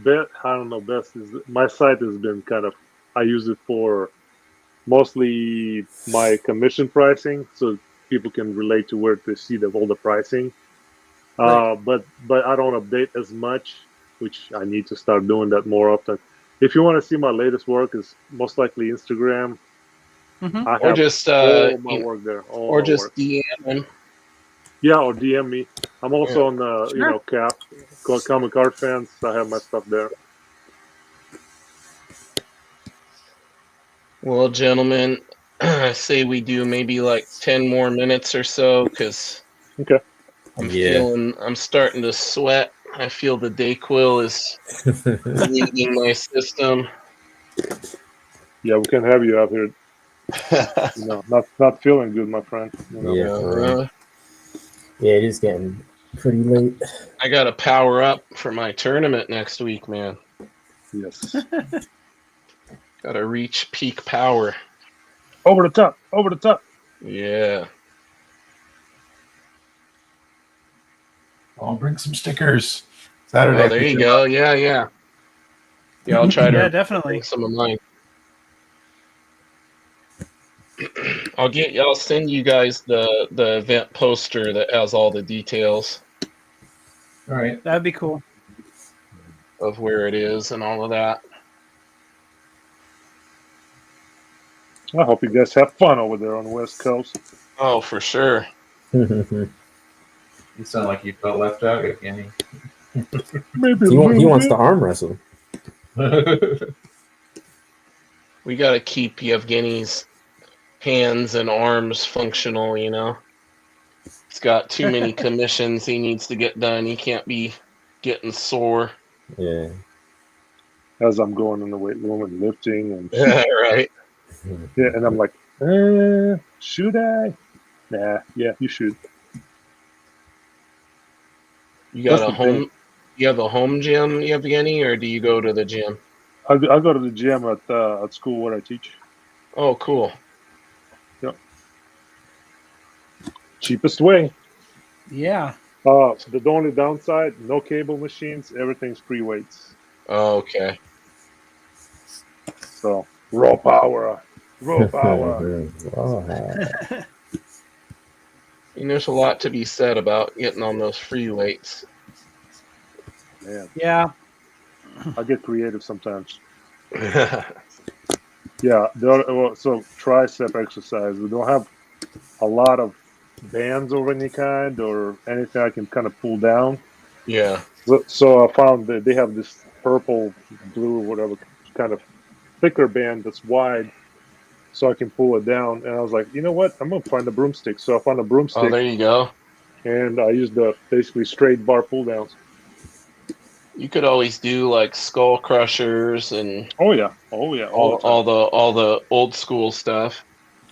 I don't know. Best is my site has been kind of. I use it for mostly my commission pricing, so people can relate to where to see all the pricing. Right. But I don't update as much, which I need to start doing that more often. If you want to see my latest work, is most likely Instagram. Mhm. I Or have just all my work there. All or my just work. DM him. Yeah, or DM me. I'm also on Sure. CAF, Comic Card Fans. I have my stuff there. Well, gentlemen, I say we do maybe like 10 more minutes or so because Okay. Yeah. I'm starting to sweat. I feel the Dayquil is leaving my system. Yeah, we can have you out here. Not feeling good, my friend. Yeah, for real. Uh, Yeah, it is getting pretty late. I got to power up for my tournament next week, man. Yes. Got to reach peak power. Over the top. Over the top. Yeah. I'll bring some stickers. Saturday. Oh, there you go. Yeah, yeah. Yeah, I'll try Yeah, to definitely. bring some of mine. I'll send you guys the event poster that has all the details All right. That'd be cool. of where it is and all of that. I hope you guys have fun over there on the West Coast. Oh, for sure. You sound like you felt left out, Kenny. Maybe he a wants little to bit. arm wrestle. We got to keep Yevgeny's hands and arms functional, you know. He's got too many commissions he needs to get done. He can't be getting sore. Yeah. As I'm going in the weight room and lifting and Right. yeah, and I'm like, should I? Nah, yeah, you should. You got That's a the thing. home you have a home gym, Yevgeny, or do you go to the gym? I go to the gym at school where I teach. Oh, cool. Cheapest way. Yeah. The only downside, no cable machines. Everything's free weights. Oh, okay. So raw power, raw power. Oh, And there's a lot to be said about getting on those free weights. Man, Yeah. I get creative sometimes. Yeah, so tricep exercise. We don't have a lot of bands of any kind or anything I can kind of pull down. Yeah. So I found that they have this purple, blue, whatever kind of thicker band that's wide, so I can pull it down. And I was like, you know what? I'm gonna find a broomstick. So I found a Oh, broomstick, there you go. and I used the basically straight bar pull downs. You could always do like skull crushers and Oh yeah, all the old school stuff.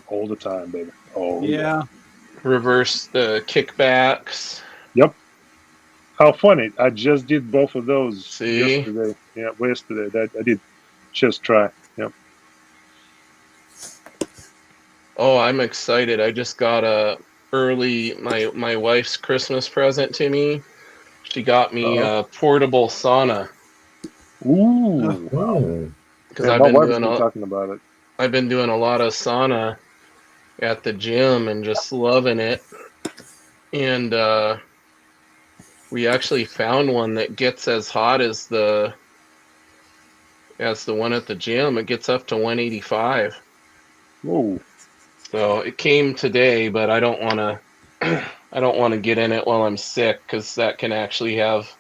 all the time, baby. Oh Yeah. Reverse the kickbacks. Yep. How funny! I just did both of those See? yesterday. Yeah, yesterday. That I did chest try. Yep. Oh, I'm excited. I just got my wife's Christmas present to me. She got me a portable sauna Ooh. oh. because Yeah, my wife's been talking about it. I've been doing a lot of sauna at the gym and just loving it. And we actually found one that gets as hot as the one at the gym. It gets up to 185. Ooh. So it came today, but I don't want to I don't want to get in it while I'm sick because that can actually have.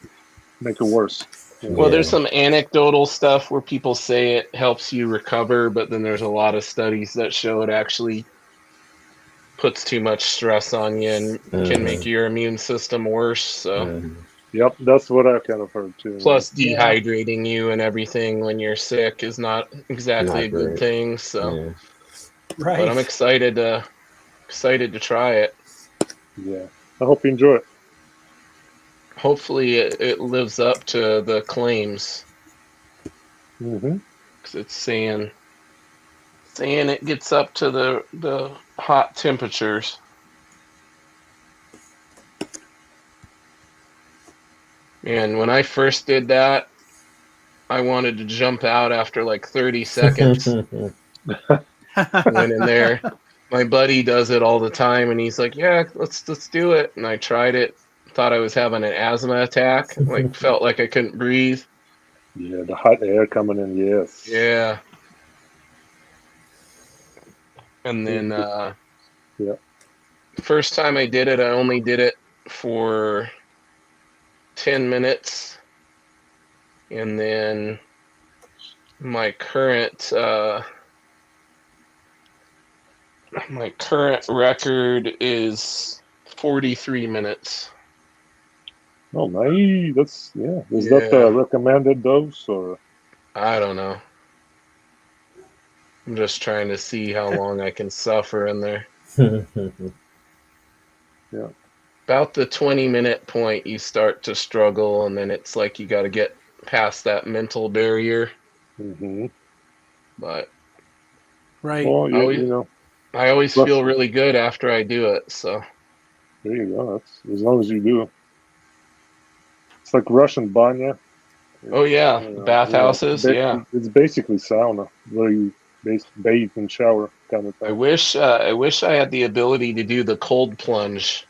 Make it worse. Well, there's Yeah. some anecdotal stuff where people say it helps you recover, but then there's a lot of studies that show it actually puts too much stress on you and can make your immune system worse. So Yep, that's what I kind of heard too. plus dehydrating you and everything when you're sick is not exactly Not a good great. thing. So, Yeah. Right. but I'm excited to try it. Yeah, I hope you enjoy it. Hopefully, it lives up to the claims Mm-hmm. because it's saying it gets up to the hot temperatures. And when I first did that, I wanted to jump out after like 30 seconds. Went in there. My buddy does it all the time, and he's like, "Yeah, let's do it." And I tried it. Thought I was having an asthma attack. Like felt like I couldn't breathe. Yeah, the hot air coming in. Yes. Yeah. And then Yeah. the first time I did it, I only did it for 10 minutes. And then my current record is 43 minutes. Oh, nice. That's Is Yeah. that the recommended dose or? I don't know. I'm just trying to see how long I can suffer in there. Yeah. About the 20-minute point, you start to struggle, and then it's like you got to get past that mental barrier. Mm-hmm. But Right. Well, always- you know, I always Plus- feel really good after I do it. So there you go. That's as long as you do. It's like Russian banya. oh yeah, bathhouses. Yeah, It's basically sauna where you bathe and shower kind of I thing. wish I had the ability to do the cold plunge,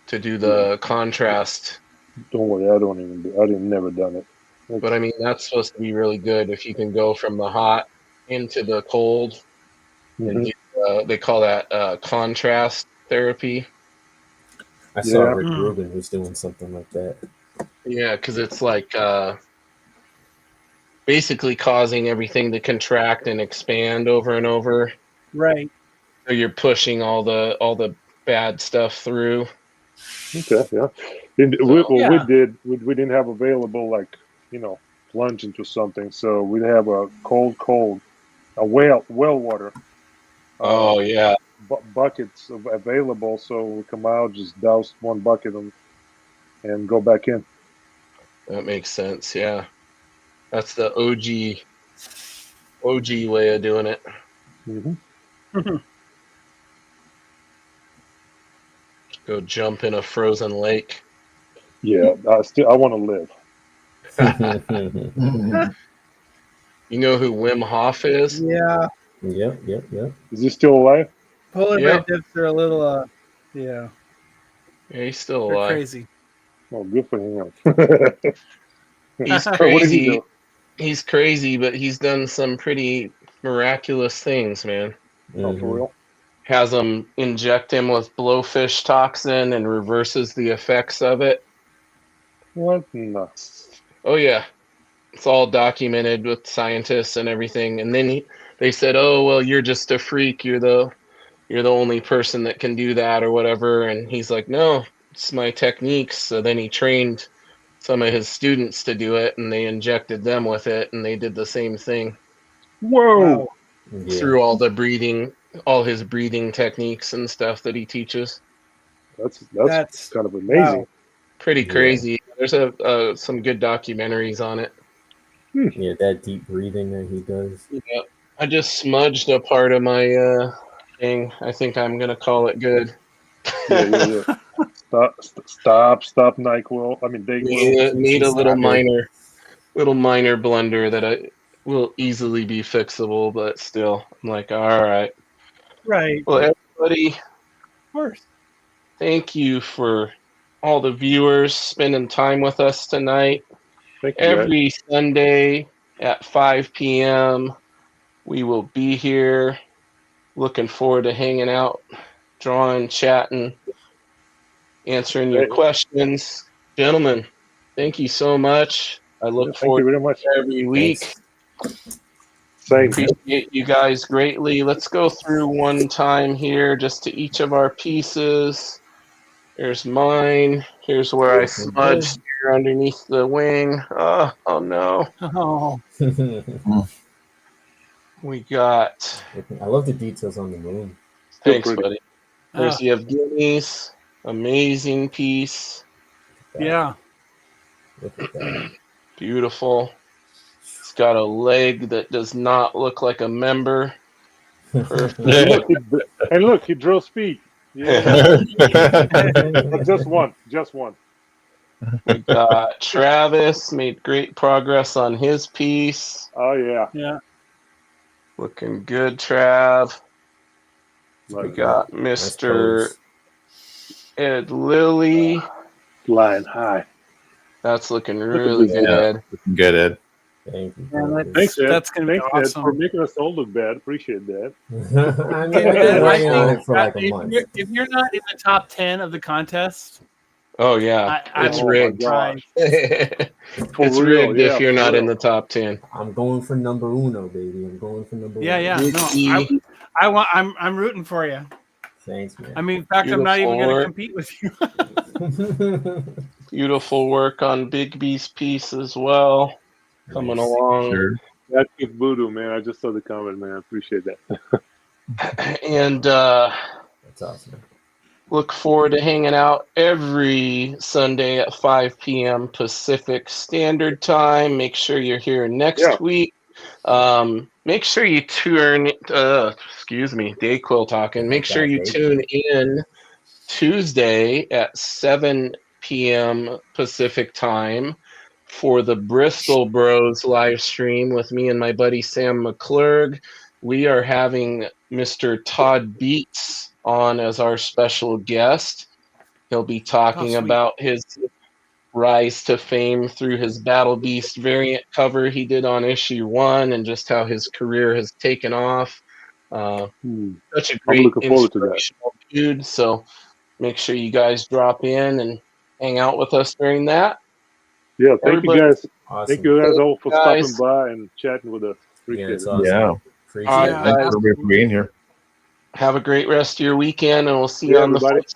to do the contrast. Don't worry, I don't even do. I didn't never done it. But I mean, that's supposed to be really good if you can go from the hot into the cold. And Mhm. they call that contrast therapy. I saw Yeah. Rick Mm. Rubin was doing something like that. Yeah, because it's like basically causing everything to contract and expand over and over. Right. So you're pushing all the bad stuff through. Okay, yeah. And So- we Yeah. didn't have available like plunge into something, so we'd have a cold, a well water. Oh yeah, Buckets available, so we come out, just douse one bucket and go back in. that makes sense. Yeah, that's the OG way of doing it. Mm-hmm. Go jump in a frozen lake. Yeah, I want to live. You know who Wim Hof is? Yeah. Yep. Is he still alive? Polar Yeah. bear dips are a little. Yeah. Yeah, he's still They're alive. crazy. Oh, good for him. He's What did he crazy. do? He's crazy, but he's done some pretty miraculous things, man. Oh, for real? Has them inject him with blowfish toxin and reverses the effects of it. What? No. Oh yeah, it's all documented with scientists and everything. And then they said, "Oh well, you're just a freak. You're the only person that can do that or whatever." And he's like, "No, it's my techniques." So then he trained some of his students to do it, and they injected them with it, and they did the same thing Whoa! Wow. Yeah. through all his breathing techniques and stuff that he teaches. That's kind of amazing. Wow. Pretty Yeah. crazy. There's some good documentaries on it. Yeah, that deep breathing that he does. Yeah, I just smudged a part of my thing. I think I'm gonna call it good. Yeah. Stop, NyQuil. I mean, DayQuil. Need a little Stop it. minor blunder that I will easily be fixable, but still, I'm like, all right. Right. Well, everybody, Of course. thank you for all the viewers spending time with us tonight. Thank you, guys. Every Sunday at 5 p.m. we will be here. Looking forward to hanging out, drawing, chatting, answering your Hey. questions. Gentlemen, thank you so much. I look Thank you forward very much. to every week. Same. Appreciate you guys greatly. Let's go through one time here just to each of our pieces. Here's mine. Here's where I smudged here underneath the wing. Oh no. Oh. We got, I love the details on the moon. Still thanks, pretty. buddy. There's the Evgeny's. Amazing piece. Yeah. Look at that. Beautiful. It's got a leg that does not look like a member. Perfect. And look, he draws feet. Yeah, but just one. We got Travis made great progress on his piece. Oh yeah. Yeah. Looking good, Trav. We got Nice Mr. pose. Ed Lilly. Flying high. That's looking really this. good, Ed. Looking good, Ed. Thank you. Yeah, Thank you. Thanks, Ed. That's gonna be Thanks, Ed, awesome. for making us all look bad. Appreciate that. I mean, I've been And I working on think it for like a if month. if you're not in the top 10 of the contest, Oh yeah, I it's will rigged. be surprised. For It's real, rigged yeah, if you're for not in real. the top 10. I'm going for number uno, baby. I'm going for number Yeah, uno. yeah. No, Ricky, I want. I'm rooting for you. Thanks, man. I mean, in fact, I'm not even Beautiful going to work. compete with you. beautiful work on Big B's piece as well. Coming Nice. along. Sure. That's good voodoo, man. I just saw the comment, man. I appreciate that. And That's awesome. look forward to hanging out every Sunday at 5 p.m. Pacific Standard Time. Make sure you're here next Yeah. week. Make sure you tune. Excuse me, Dayquil talking. Make sure you tune in Tuesday at 7 p.m. Pacific Time for the Bristol Bros live stream with me and my buddy Sam McClurg. We are having Mr. Todd Beats on as our special guest. He'll be talking sweet. about his rise to fame through his Battle Beast variant cover he did on issue 1 and just how his career has taken off. Such a great looking forward to that. inspirational dude. So make sure you guys drop in and hang out with us during that. Yeah, thank you Everybody- guys. Awesome. Thank you guys all for Guys. stopping by and chatting with us. Yeah, Appreciate it's it. awesome. Yeah. Appreciate All right, it. Yeah. Thanks guys. everybody for being here. Have a great rest of your weekend, and we'll see you Yeah, on the everybody. flip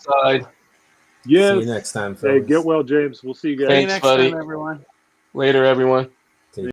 side. Yes. See you next time, Hey, fellas. get well, James. We'll see you guys. See you Thanks, next buddy. time, everyone. Later, everyone.